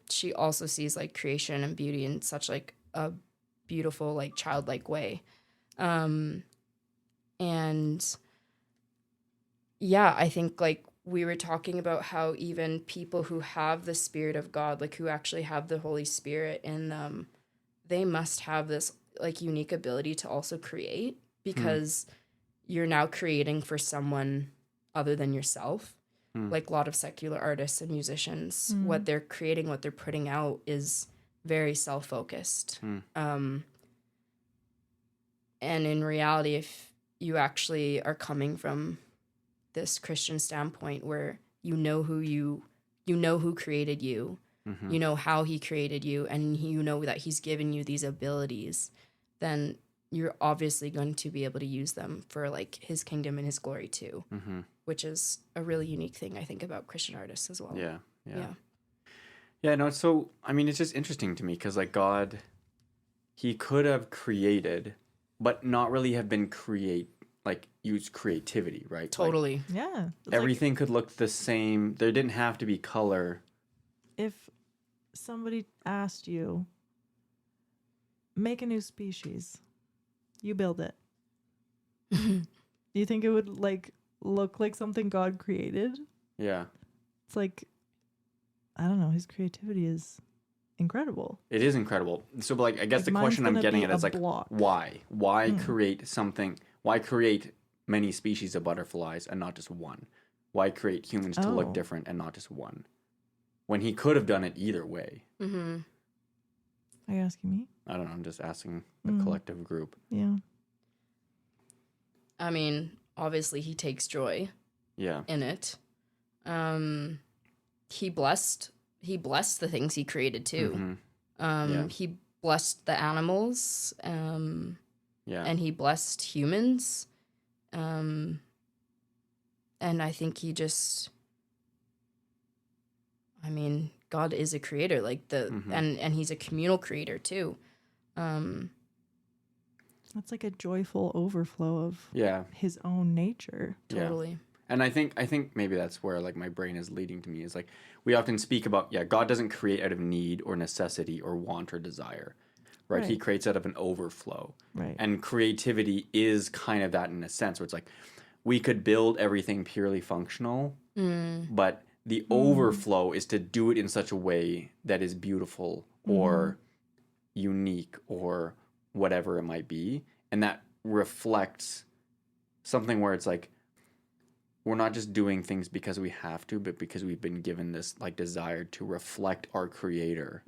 she also sees like creation and beauty in such like a beautiful, like childlike way. And yeah, I think like we were talking about how even people who have the Spirit of God, like who actually have the Holy Spirit in them, they must have this like unique ability to also create, because you're now creating for someone other than yourself. Like a lot of secular artists and musicians, what they're creating, what they're putting out is very self-focused. And in reality, if you actually are coming from this Christian standpoint where you know who created you, you know how he created you, and you know that he's given you these abilities, then you're obviously going to be able to use them for like his kingdom and his glory too, which is a really unique thing I think about Christian artists as well. Yeah, no, it's so, I mean, it's just interesting to me because like God, he could have created, but not really have been use creativity, right? Totally. Like, Yeah. everything could look the same. There didn't have to be color. If somebody asked you, make a new species, you build it. Do you think it would like look like something God created? Yeah. It's like, I don't know, his creativity is incredible. It is incredible. So, but like, I guess Like, the mine's question I'm gonna getting be at is a like, block. why? Why create something? Why create many species of butterflies and not just one? Why create humans to look different and not just one? When he could have done it either way. Are you asking me? I don't know. I'm just asking the collective group. Yeah. I mean, obviously he takes joy in it. He blessed the things he created too. He blessed the animals, and he blessed humans. And I think he just, I mean, God is a creator, like and he's a communal creator too. That's like a joyful overflow of his own nature. Totally. Yeah. And I think maybe that's where like my brain is leading to me is like we often speak about God doesn't create out of need or necessity or want or desire, right? He creates out of an overflow, right? And creativity is kind of that in a sense where it's like we could build everything purely functional, but the overflow is to do it in such a way that is beautiful or unique or whatever it might be, and that reflects something where it's like we're not just doing things because we have to, but because we've been given this like desire to reflect our creator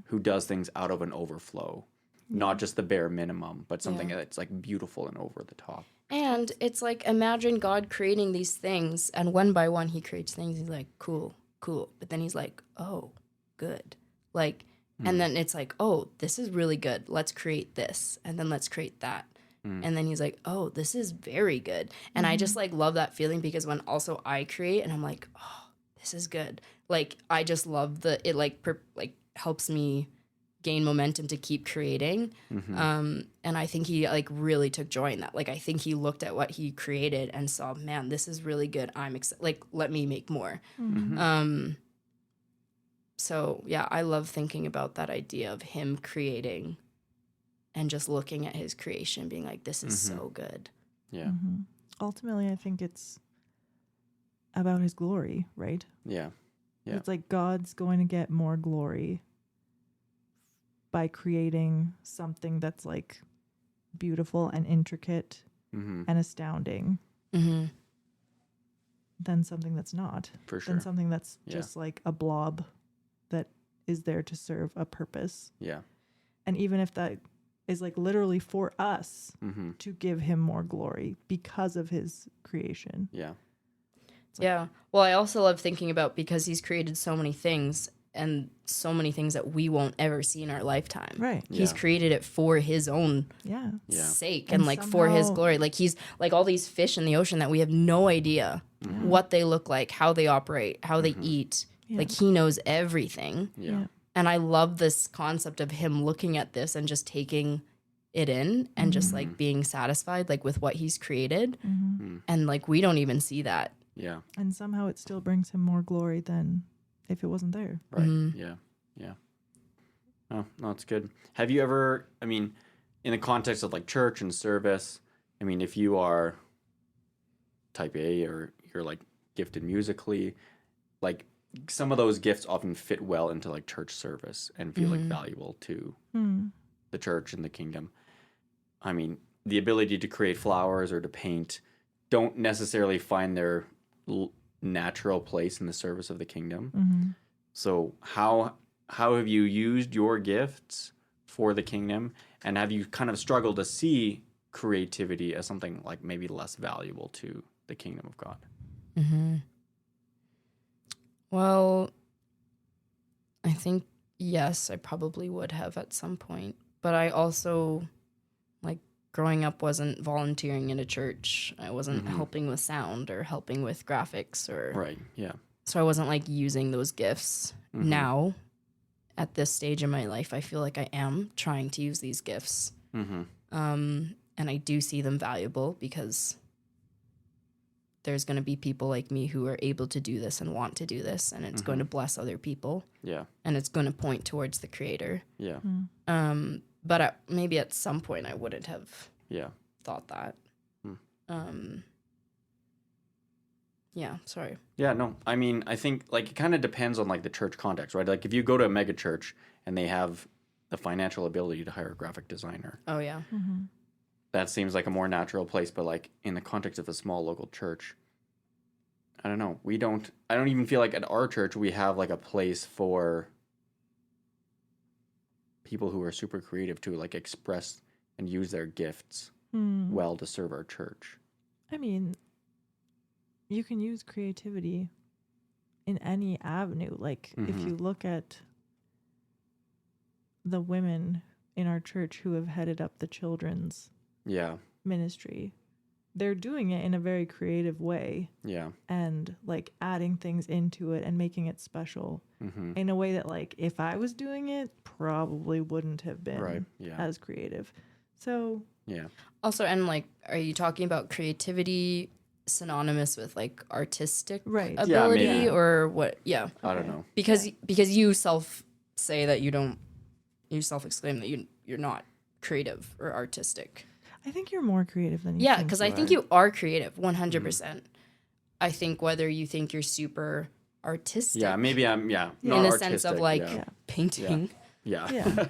who does things out of an overflow, not just the bare minimum, but something that's like beautiful and over the top. And it's like, imagine God creating these things, and one by one he creates things. He's like, cool. But then he's like, oh, good. Like, and then it's like, oh, this is really good. Let's create this. And then let's create that. And then he's like, oh, this is very good. And I just like love that feeling because when also I create and I'm like, oh, this is good. Like, I just love it like helps me gain momentum to keep creating. And I think he like really took joy in that. Like, I think he looked at what he created and saw, man, this is really good. I'm excited. Like, let me make more. So yeah, I love thinking about that idea of him creating and just looking at his creation being like, this is so good. Yeah. Ultimately, I think it's about his glory, right? Yeah. It's like God's going to get more glory by creating something that's like beautiful and intricate and astounding than something that's not. For sure. Than something that's just like a blob that is there to serve a purpose. Yeah. And even if that is like literally for us to give him more glory because of his creation. Yeah. Yeah. Well, I also love thinking about because he's created so many things and so many things that we won't ever see in our lifetime. Right. He's created it for his own sake and like for his glory. Like he's like all these fish in the ocean that we have no idea what they look like, how they operate, how they eat. Yeah. Like he knows everything. Yeah. And I love this concept of him looking at this and just taking it in and just like being satisfied like with what he's created. And like we don't even see that. Yeah. And somehow it still brings him more glory than if it wasn't there. Right. Yeah. Yeah. Oh, no, it's good. Have you ever, I mean, in the context of like church and service, I mean, if you are type A or you're like gifted musically, like some of those gifts often fit well into like church service and feel like valuable to the church and the kingdom. I mean, the ability to create flowers or to paint don't necessarily find their natural place in the service of the kingdom. So how have you used your gifts for the kingdom, and have you kind of struggled to see creativity as something like maybe less valuable to the kingdom of God? Well, I think, yes, I probably would have at some point. But I also, like, growing up wasn't volunteering in a church. I wasn't helping with sound or helping with graphics or... Right, yeah. So I wasn't, like, using those gifts. Now, at this stage in my life, I feel like I am trying to use these gifts. And I do see them valuable because there's going to be people like me who are able to do this and want to do this, and it's going to bless other people. Yeah. And it's going to point towards the creator. Yeah. But maybe at some point I wouldn't have thought that. Yeah, sorry. Yeah, no. I mean, I think like it kind of depends on like the church context, right? Like if you go to a mega church and they have the financial ability to hire a graphic designer, Oh, yeah. that seems like a more natural place. But like in the context of a small local church, I don't know. I don't even feel like at our church we have like a place for people who are super creative to like express and use their gifts well to serve our church. I mean, you can use creativity in any avenue. Like if you look at the women in our church who have headed up the children's ministry, they're doing it in a very creative way. Yeah. And like adding things into it and making it special in a way that like if I was doing it, probably wouldn't have been as creative. So Also, and like, are you talking about creativity synonymous with like artistic ability or what? Yeah. I don't know. Because you say that you self-exclaim that you're not creative or artistic. I think you're more creative than you think. Yeah, because I think you are creative, 100%. I think whether you think you're super artistic. Yeah, maybe I'm, not in a sense of like painting. Yeah.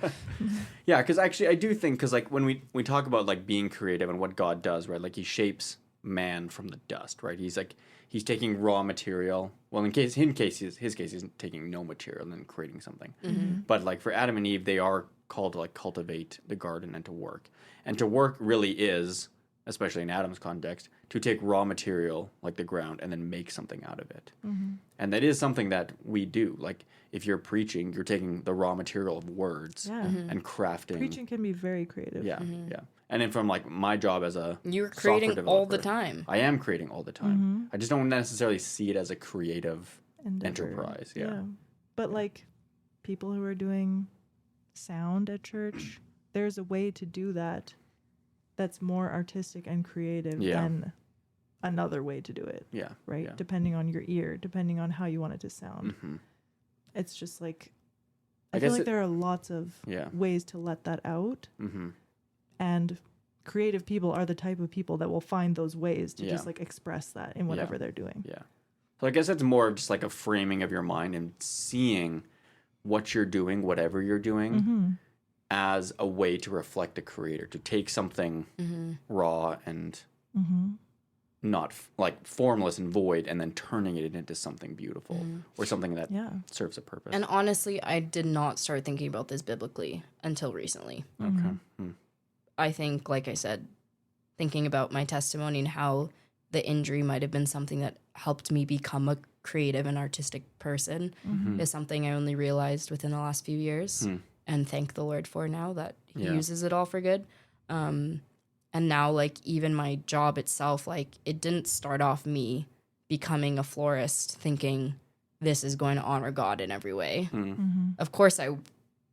Yeah, because actually I do think, because like when we talk about like being creative and what God does, right? Like he shapes man from the dust, right? He's taking raw material. Well, his case, he's taking no material and then creating something. But like for Adam and Eve, they are called to like cultivate the garden and to work. And to work really is, especially in Adam's context, to take raw material like the ground and then make something out of it. And that is something that we do. Like if you're preaching, you're taking the raw material of words and crafting. Preaching can be very creative. Yeah. And then from like my job as a you're creating all the time. I am creating all the time. I just don't necessarily see it as a creative enterprise. Yeah. But like people who are doing sound at church, there's a way to do that that's more artistic and creative than another way to do it. Yeah. Right? Yeah. Depending on your ear, depending on how you want it to sound. It's just like I feel like there are lots of ways to let that out. And creative people are the type of people that will find those ways to just like express that in whatever they're doing. Yeah. So I guess it's more of just like a framing of your mind and seeing what you're doing, whatever you're doing, as a way to reflect the creator, to take something raw and not like formless and void and then turning it into something beautiful or something that serves a purpose. And honestly, I did not start thinking about this biblically until recently. Okay. I think, like I said, thinking about my testimony and how the injury might have been something that helped me become a creative and artistic person is something I only realized within the last few years and thank the Lord for now that he uses it all for good. And now, like, even my job itself, like, it didn't start off me becoming a florist thinking this is going to honor God in every way. Of course,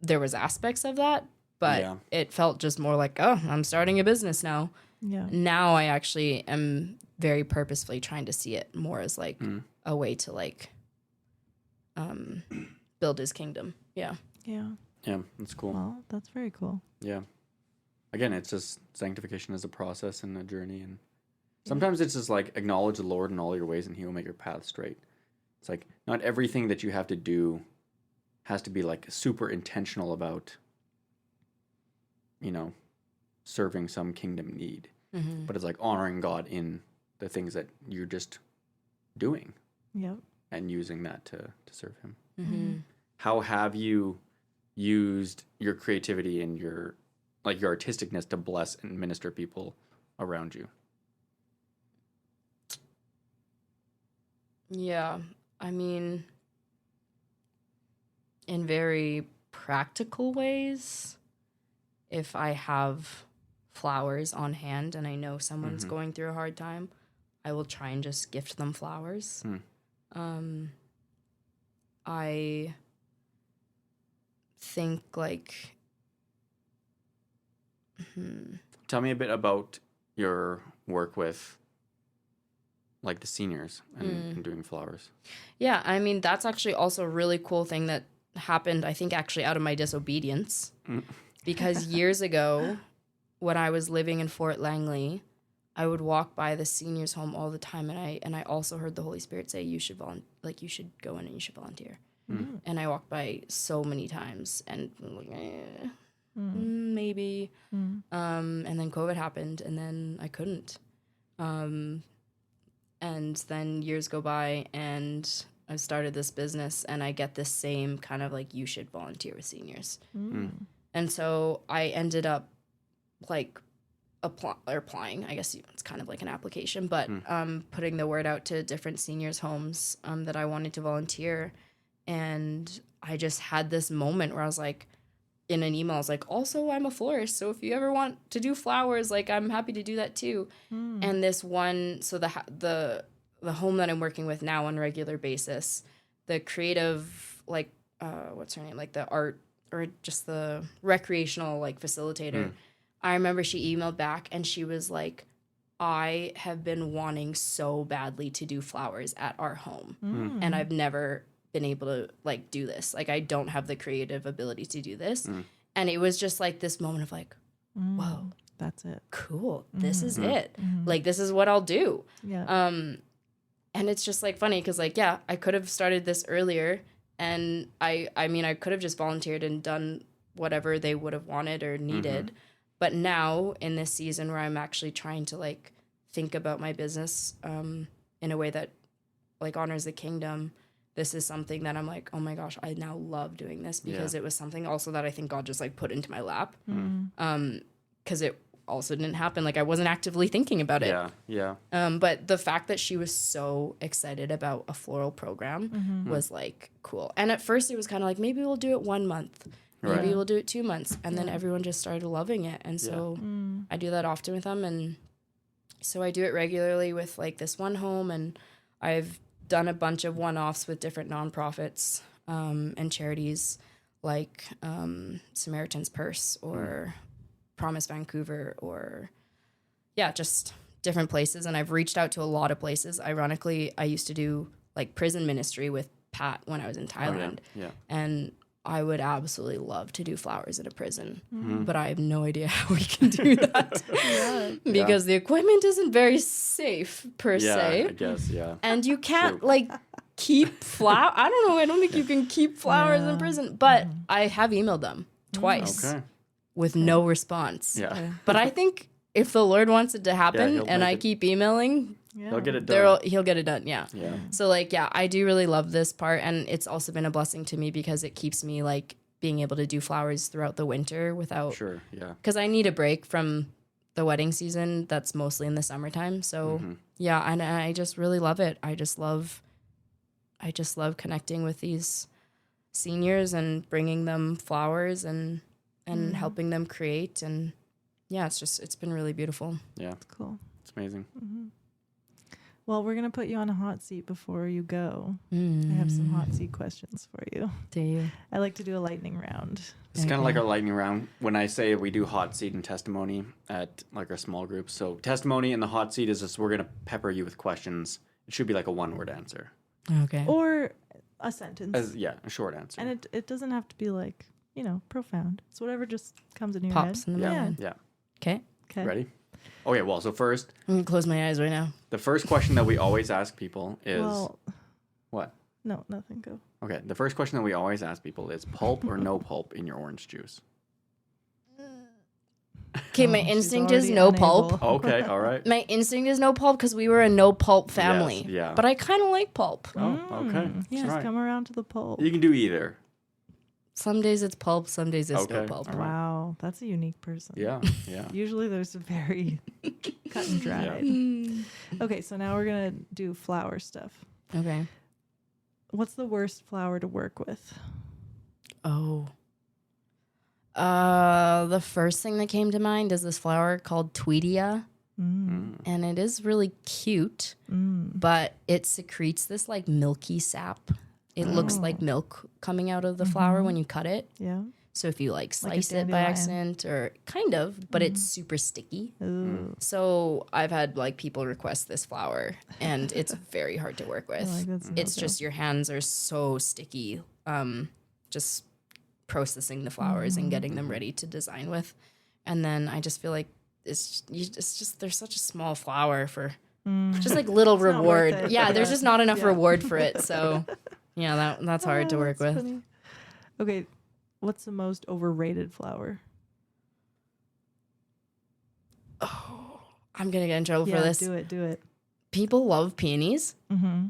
there was aspects of that, but it felt just more like, oh, I'm starting a business now. Now I actually am very purposefully trying to see it more as like a way to like build his kingdom. Yeah, that's cool. Well, that's very cool. Yeah, again, it's just sanctification is a process and a journey, and sometimes it's just like acknowledge the Lord in all your ways and he will make your path straight. It's like not everything that you have to do has to be like super intentional about, you know, serving some kingdom need, but it's like honoring God in the things that you're just doing and using that to serve him. How have you used your creativity and your like your artisticness to bless and minister people around you? Yeah, I mean, in very practical ways, if I have flowers on hand and I know someone's going through a hard time, I will try and just gift them flowers. I think like Tell me a bit about your work with like the seniors and doing flowers. Yeah, I mean, that's actually also a really cool thing that happened, I think, actually out of my disobedience. Because years ago, when I was living in Fort Langley, I would walk by the seniors' home all the time, and I also heard the Holy Spirit say, you should you should go in and you should volunteer. And I walked by so many times, and like, maybe. And then COVID happened, and then I couldn't. And then years go by, and I've started this business, and I get this same kind of like, you should volunteer with seniors. And so I ended up like applying, I guess it's kind of like an application, but putting the word out to different seniors' homes that I wanted to volunteer. And I just had this moment where I was like, in an email, I was like, also, I'm a florist, so if you ever want to do flowers, like, I'm happy to do that too. And this one, so the home that I'm working with now on a regular basis, the creative, like, what's her name, like the art or just the recreational, like, facilitator, I remember she emailed back and she was like, I have been wanting so badly to do flowers at our home, and I've never been able to like do this. Like, I don't have the creative ability to do this. And it was just like this moment of like, whoa, that's it. Cool. This is it. Like, this is what I'll do. Yeah. And it's just like funny because like, yeah, I could have started this earlier, and I mean, I could have just volunteered and done whatever they would have wanted or needed. But now in this season where I'm actually trying to like think about my business in a way that like honors the kingdom, this is something that I'm like, oh my gosh, I now love doing this, because it was something also that I think God just like put into my lap. Because it also didn't happen. Like, I wasn't actively thinking about it. Yeah. But the fact that she was so excited about a floral program was like cool. And at first it was kind of like, maybe we'll do it 1 month. Maybe we'll do it 2 months. And then everyone just started loving it. And so I do that often with them. And so I do it regularly with like this one home, and I've done a bunch of one-offs with different nonprofits and charities like Samaritan's Purse or Promise Vancouver, or just different places. And I've reached out to a lot of places. Ironically, I used to do like prison ministry with Pat when I was in Thailand. And I would absolutely love to do flowers at a prison, but I have no idea how we can do that because the equipment isn't very safe per se. I guess, And you can't like keep flower. I don't know. I don't think you can keep flowers in prison, but I have emailed them twice with no response. But I think if the Lord wants it to happen and I keep emailing, he'll get it done. He'll get it done. So like, I do really love this part, and it's also been a blessing to me because it keeps me like being able to do flowers throughout the winter without. Because I need a break from the wedding season. That's mostly in the summertime. So and I just really love it. I just love connecting with these seniors and bringing them flowers and helping them create, and it's been really beautiful. That's cool. It's amazing. Well, we're going to put you on a hot seat before you go. I have some hot seat questions for you. Do you? I like to do a lightning round. It's kind of like our lightning round. When I say we do hot seat and testimony at like our small groups. So testimony and the hot seat is just we're going to pepper you with questions. It should be like a one-word answer. Okay. Or a sentence. A short answer. And it doesn't have to be like, profound. It's whatever just comes in your Pops head. in the mind. Yeah. Okay. Ready? Okay, well, so first... I'm going to close my eyes right now. The first question that we always ask people is... What? No, nothing. Go. Okay, the first question that we always ask people is pulp or no pulp in your orange juice? Okay, my instinct is no pulp. Okay, all right. My instinct is no pulp because we were a no pulp family. Yes, But I kind of like pulp. Oh, okay. Just right. come around to the pulp. You can do either. Some days it's pulp, some days it's no Okay. pulp. All right. Wow, that's a unique person. Yeah. Yeah. Usually there's a very cut and dried. Okay, so now we're gonna do flower stuff. Okay. What's the worst flower to work with? Oh. The first thing that came to mind is this flower called Tweedia. And it is really cute, but it secretes this like milky sap. It looks like milk coming out of the flower when you cut it. Yeah. So if you like Like a slice it by dandelion. accident or kind of, but it's super sticky. Ooh. So I've had like people request this flower and it's very hard to work with. Like, that's It's no-go. just your hands are so sticky. Just processing the flowers and getting them ready to design with. And then I just feel like it's just there's such a small flower for just like little not worth reward. it. Yeah, there's just not enough Yeah. reward for it. So yeah, that's hard to work That's with. funny. Okay, what's the most overrated flower? I'm gonna get in trouble for Yeah, this. do it. People love peonies. Mm-hmm.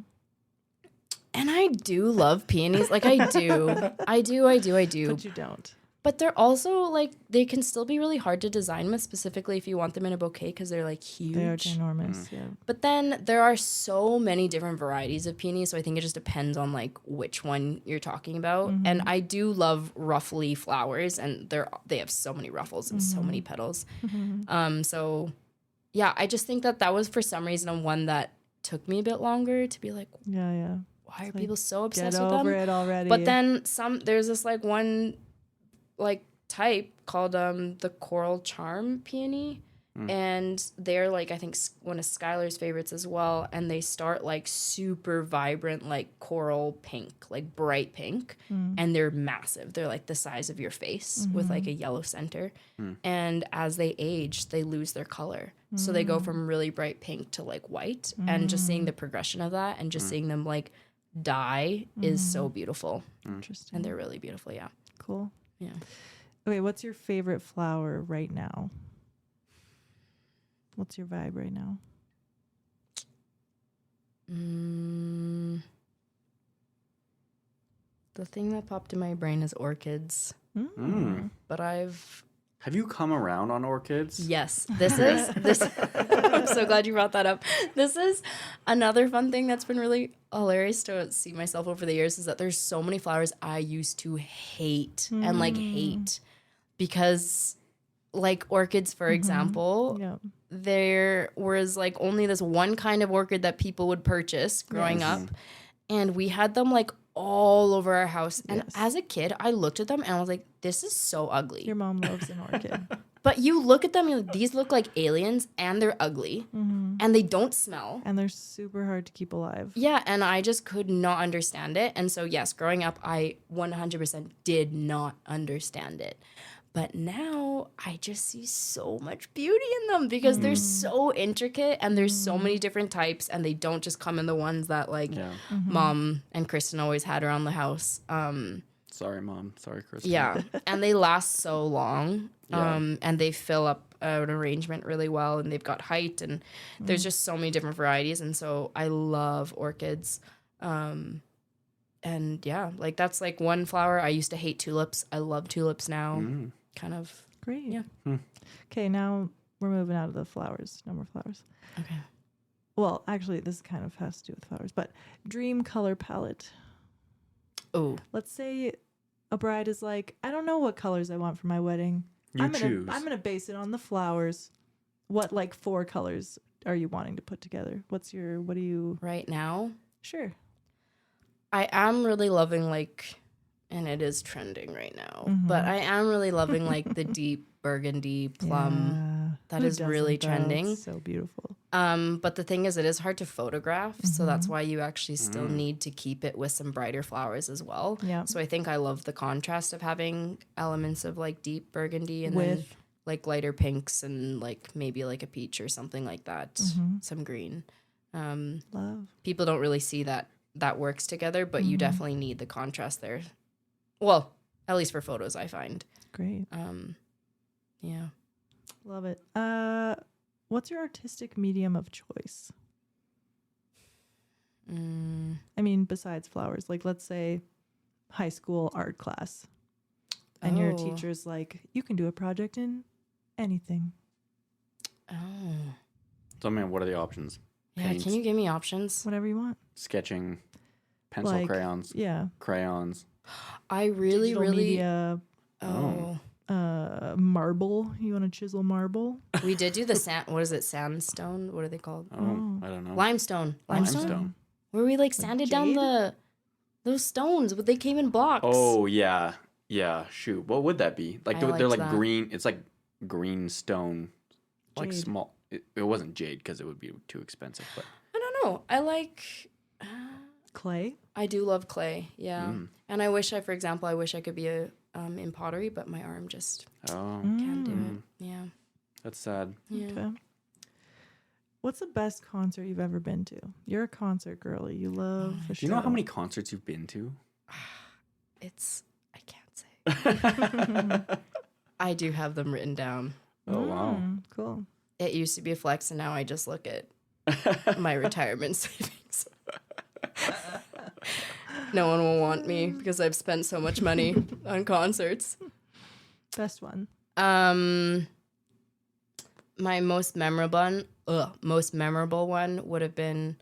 And I do love peonies. Like I do. I do. But you don't. But they're also like they can still be really hard to design with, specifically if you want them in a bouquet because they're like huge. They are ginormous. Yeah. But then there are so many different varieties of peonies, so I think it just depends on like which one you're talking about. And I do love ruffly flowers, and they have so many ruffles and so many petals. So yeah, I just think that was for some reason one that took me a bit longer to be like, Yeah. why are people so obsessed Get with over them? it already. But then there's this like one like type called the Coral Charm peony. And they're like, I think one of Skylar's favorites as well. And they start like super vibrant, like coral pink, like bright pink. And they're massive. They're like the size of your face with like a yellow center. And as they age, they lose their color. So they go from really bright pink to like white. And just seeing the progression of that and just seeing them like die is so beautiful. Interesting. And they're really beautiful. Yeah. Cool. Yeah. Okay, what's your favorite flower right now? What's your vibe right now? The thing that popped in my brain is orchids. But Have you come around on orchids? Yes, this I'm so glad you brought that up. This is another fun thing that's been really hilarious to see myself over the years is that there's so many flowers I used to hate and like hate because like orchids, for example, Yeah. there was like only this one kind of orchid that people would purchase growing up. And we had them like all over our house. And as a kid, I looked at them and I was like, this is so ugly. Your mom loves an orchid. But you look at them, and you're like, these look like aliens and they're ugly and they don't smell. And they're super hard to keep alive. Yeah, and I just could not understand it. And so, yes, growing up, I 100% did not understand it. But now I just see so much beauty in them because they're so intricate and there's so many different types and they don't just come in the ones that like Mom and Kristen always had around the house. Sorry, Mom. Sorry, Kristen. Yeah, and they last so long. Yeah. And they fill up an arrangement really well and they've got height and there's just so many different varieties. And so I love orchids. And yeah, like that's like one flower. I used to hate tulips. I love tulips now. Kind of. Great. Yeah. Okay, now we're moving out of the flowers. No more flowers. Okay. Well, actually, this kind of has to do with flowers, but dream color palette. Oh. Let's say a bride is like, I don't know what colors I want for my wedding. I'm gonna base it on the flowers. What like 4 colors are you wanting to put together? What do you Right now, Sure. I am really loving like, and it is trending right now, but I am really loving like the deep burgundy plum. That Who is really doesn't, though? trending. It's so beautiful. But the thing is, it is hard to photograph, so that's why you actually still need to keep it with some brighter flowers as well. Yeah. So I think I love the contrast of having elements of like deep burgundy and then With like lighter pinks and like maybe like a peach or something like that, some green. love. People don't really see that works together, but you definitely need the contrast there. Well, at least for photos, I find. Great. Yeah. Love it. What's your artistic medium of choice? I mean, besides flowers, like let's say high school art class. And your Oh. teacher's like, you can do a project in anything. Oh. So, I mean, what are the options? Yeah, Paints, can you give me options? Whatever you want. sketching, pencil, Like, crayons, Yeah. crayons. I really, Digital really. media, Oh. marble. You want to chisel marble? We did do the sand. What is it? Sandstone? What are they called? Oh. I don't know. Limestone. Limestone. Where we like sanded down jade? those stones, but they came in blocks. Oh, yeah. Yeah, shoot. What would that be? Like, I they're liked like that. green. It's like green stone. Like Jade. small. It wasn't jade because it would be too expensive. But I don't know. I like. Clay? I do love clay. Yeah, Mm. and I wish I wish I could be a in pottery, but my arm just oh, can't do it. Yeah. that's sad. Yeah. Okay. What's the best concert you've ever been to? You're a concert girly. You love a Do you know how show. many concerts you've been to? It's I can't say. I do have them written down. Oh, wow. Cool. It used to be a flex, and now I just look at my retirement savings. No one will want me because I've spent so much money on concerts. Best one. My most memorable one would have been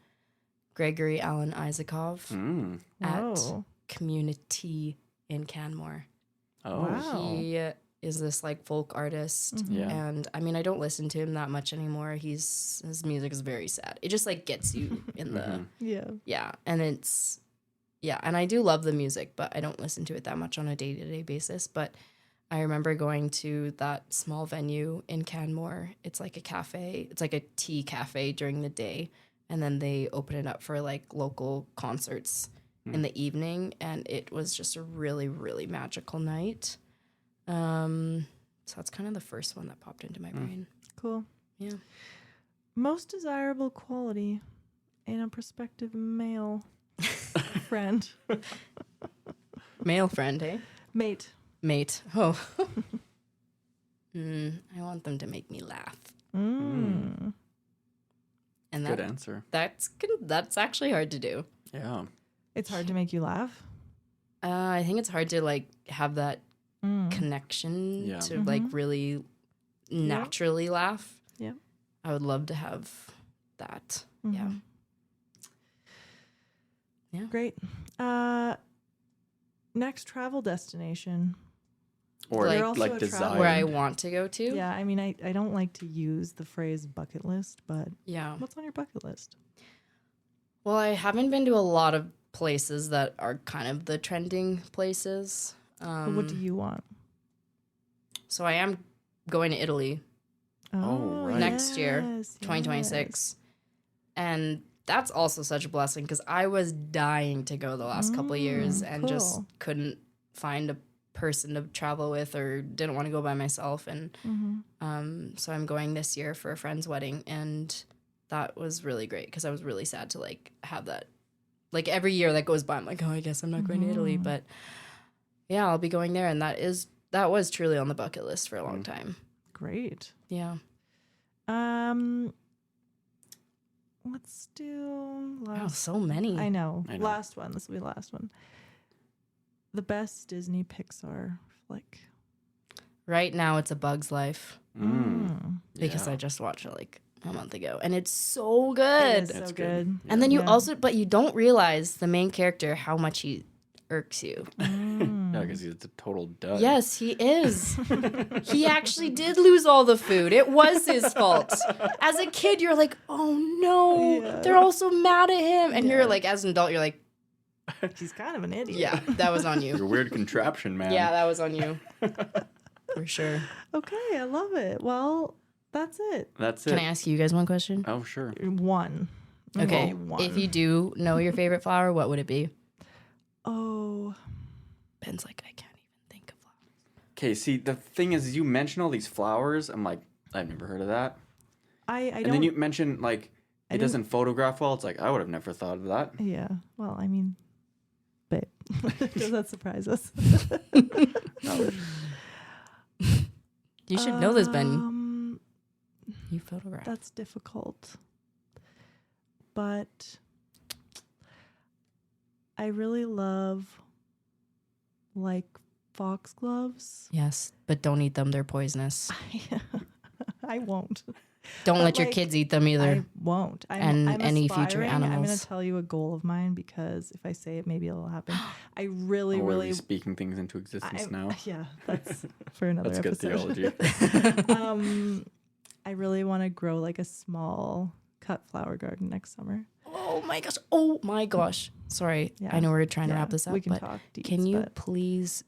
Gregory Alan Isakov Mm. at Whoa. Community in Canmore. Oh, Wow. He is this like folk artist, Yeah. and I mean I don't listen to him that much anymore. His music is very sad. It just like gets you in the Yeah. and it's and I do love the music, but I don't listen to it that much on a day-to-day basis. But I remember going to that small venue in Canmore. It's like a cafe. It's like a tea cafe during the day, and then they open it up for like local concerts in the evening, and it was just a really, really magical night. So that's kind of the first one that popped into my brain. Cool. Yeah. Most desirable quality in a prospective male friend. Male friend, hey? Mate. Mate. Oh. I want them to make me laugh. Mm. And good answer. that's actually hard to do. Yeah. It's hard to make you laugh. I think it's hard to like have that connection Yeah. to like really naturally laugh. Yeah. I would love to have that. Yeah. Yeah. Great. Next travel destination. Or You're also like a desire. traveler. Where I want to go to. Yeah, I mean, I don't like to use the phrase bucket list, but Yeah. what's on your bucket list? Well, I haven't been to a lot of places that are kind of the trending places. What do you want? So I am going to Italy Oh, right. next year, yes, 2026. And that's also such a blessing because I was dying to go the last couple of years and just cool. couldn't find a person to travel with or didn't want to go by myself. And so I'm going this year for a friend's wedding, and that was really great because I was really sad to like have that. Like every year that goes by, I'm like, oh, I guess I'm not going to Italy, but yeah, I'll be going there, and that was truly on the bucket list for a long time. Great. Yeah. Let's do Wow, last. so many. I know. I know. Last one. This will be the last one. The best Disney Pixar flick. Right now, it's A Bug's Life because Yeah. I just watched it like a month ago, and it's so good. It's so That's good. good. And then you Yeah. but you don't realize the main character how much he irks you. Yeah, because he's a total dud. Yes, he is. He actually did lose all the food. It was his fault. As a kid, you're like, oh no, Yeah. they're all so mad at him. And you're like, as an adult, you're like, He's kind of an idiot. yeah, that was on You're a you. weird contraption, man. Yeah, that was on you. For sure. Okay, I love it. Well, that's it. That's it. Can I ask you guys one question? Oh, sure. One. Okay. One. If you do know your favorite flower, what would it be? Oh, Ben's like, I can't even think of flowers. Okay, see, the thing is, you mention all these flowers. I'm like, I've never heard of that. I And don't. then you mention, like, it didn't- doesn't photograph well. It's like, I would have never thought of that. Yeah. Well, I mean, babe, does that surprise us? You should know this, Ben. You photograph. That's difficult. But I really love like foxgloves. Yes, but don't eat them. They're poisonous. I won't. Don't But, let your like, kids eat them either. I won't. And I'm any future aspiring. I'm going animals. to tell you a goal of mine because if I say it, maybe it'll happen. I really, Are really. we speaking things into existence now? Yeah, that's for another That's good episode. theology. I really want to grow like a small cut flower garden next summer. Oh my gosh. Oh my gosh. Sorry. Yeah. I know we're trying to Yeah, wrap this up, we can but talk deets, can you but- please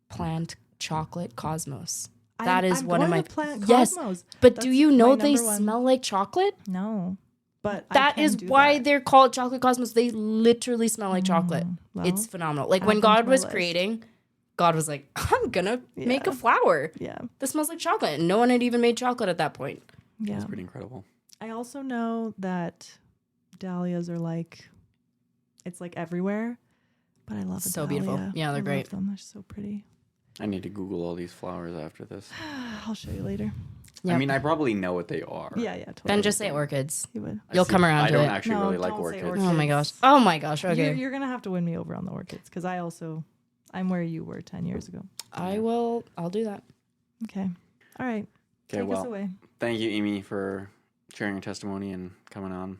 plant chocolate cosmos? I'm- That is I'm one of going my to plant yes. cosmos. But That's do you know my they number one. smell like chocolate? No, but That I is can do why that. they're called chocolate cosmos. They literally smell like chocolate. well, It's phenomenal. Like add when them to God my was list. creating, God was like, I'm gonna make a Yeah. flower Yeah, that smells like chocolate. And no one had even made chocolate at that point. yeah. That's pretty incredible. I also know that dahlias are like, it's like everywhere, but I love a So dahlia. beautiful. Yeah, they're I great. Love them. They're so pretty. I need to Google all these flowers after this. I'll show you later. Yep. I mean, I probably know what they are. Yeah, totally. Then just say orchids. You would. I You'll see- come around I to don't it. actually No, really like don't say orchids. Oh my gosh. orchids. Oh my gosh. Okay. You're gonna have to win me over on the orchids because I'm where you were 10 years ago. I'll do that. Okay. All right. Okay, Take us well, away. thank you, Aimee, for sharing your testimony and coming on.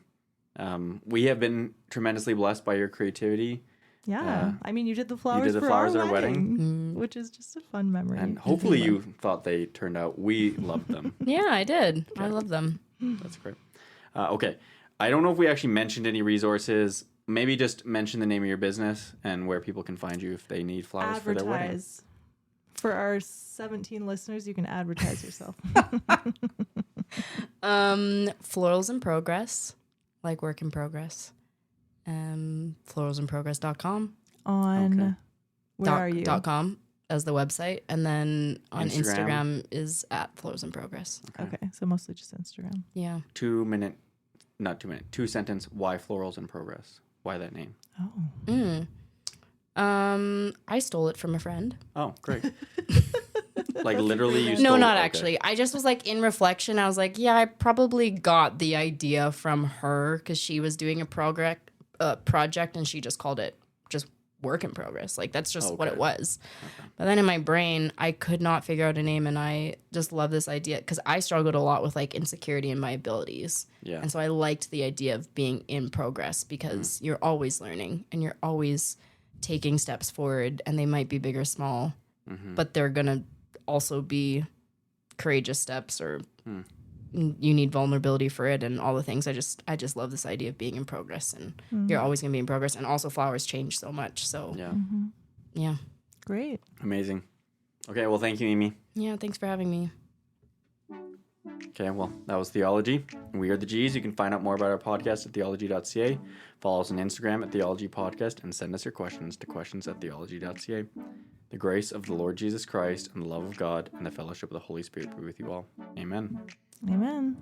We have been tremendously blessed by your creativity, Yeah. I mean, you did the flowers the for flowers our at our wedding. Mm. which is just a fun memory. and hopefully you thought they turned out. We loved them. Yeah, I did. I Okay. love them. That's great. Okay, I don't know if we actually mentioned any resources. Maybe just mention the name of your business and where people can find you if they need flowers for their wedding. Advertise. For our 17 listeners, you can advertise yourself. Florals in progress, like work in progress. Floralsinprogress.com. On Okay. where are you? .com as the website, and then on Instagram. Instagram is at Florals in Progress. Okay, so mostly just Instagram. Yeah. 2 sentence. Why Florals in Progress? Why that name? Oh. I stole it from a friend. Oh, great. Like literally you No, stole not it? Okay. actually. I just was like, in reflection, I was like, yeah, I probably got the idea from her because she was doing a project and she just called it just work in progress. Like that's just what Okay. it was. Okay. But then in my brain, I could not figure out a name, and I just love this idea because I struggled a lot with like insecurity in my abilities. Yeah. And so I liked the idea of being in progress because you're always learning and you're always taking steps forward, and they might be big or small, but they're going to also be courageous steps, or you need vulnerability for it and all the things. I just love this idea of being in progress, and you're always going to be in progress. And also flowers change so much. So Yeah. yeah. Great. Amazing. Okay, well, thank you, Aimee. Yeah. Thanks for having me. Okay, well, that was Theology. We are the G's. You can find out more about our podcast at theology.ca. Follow us on Instagram at Theology Podcast and send us your questions to questions@theology.ca. The grace of the Lord Jesus Christ and the love of God and the fellowship of the Holy Spirit be with you all. Amen. Amen.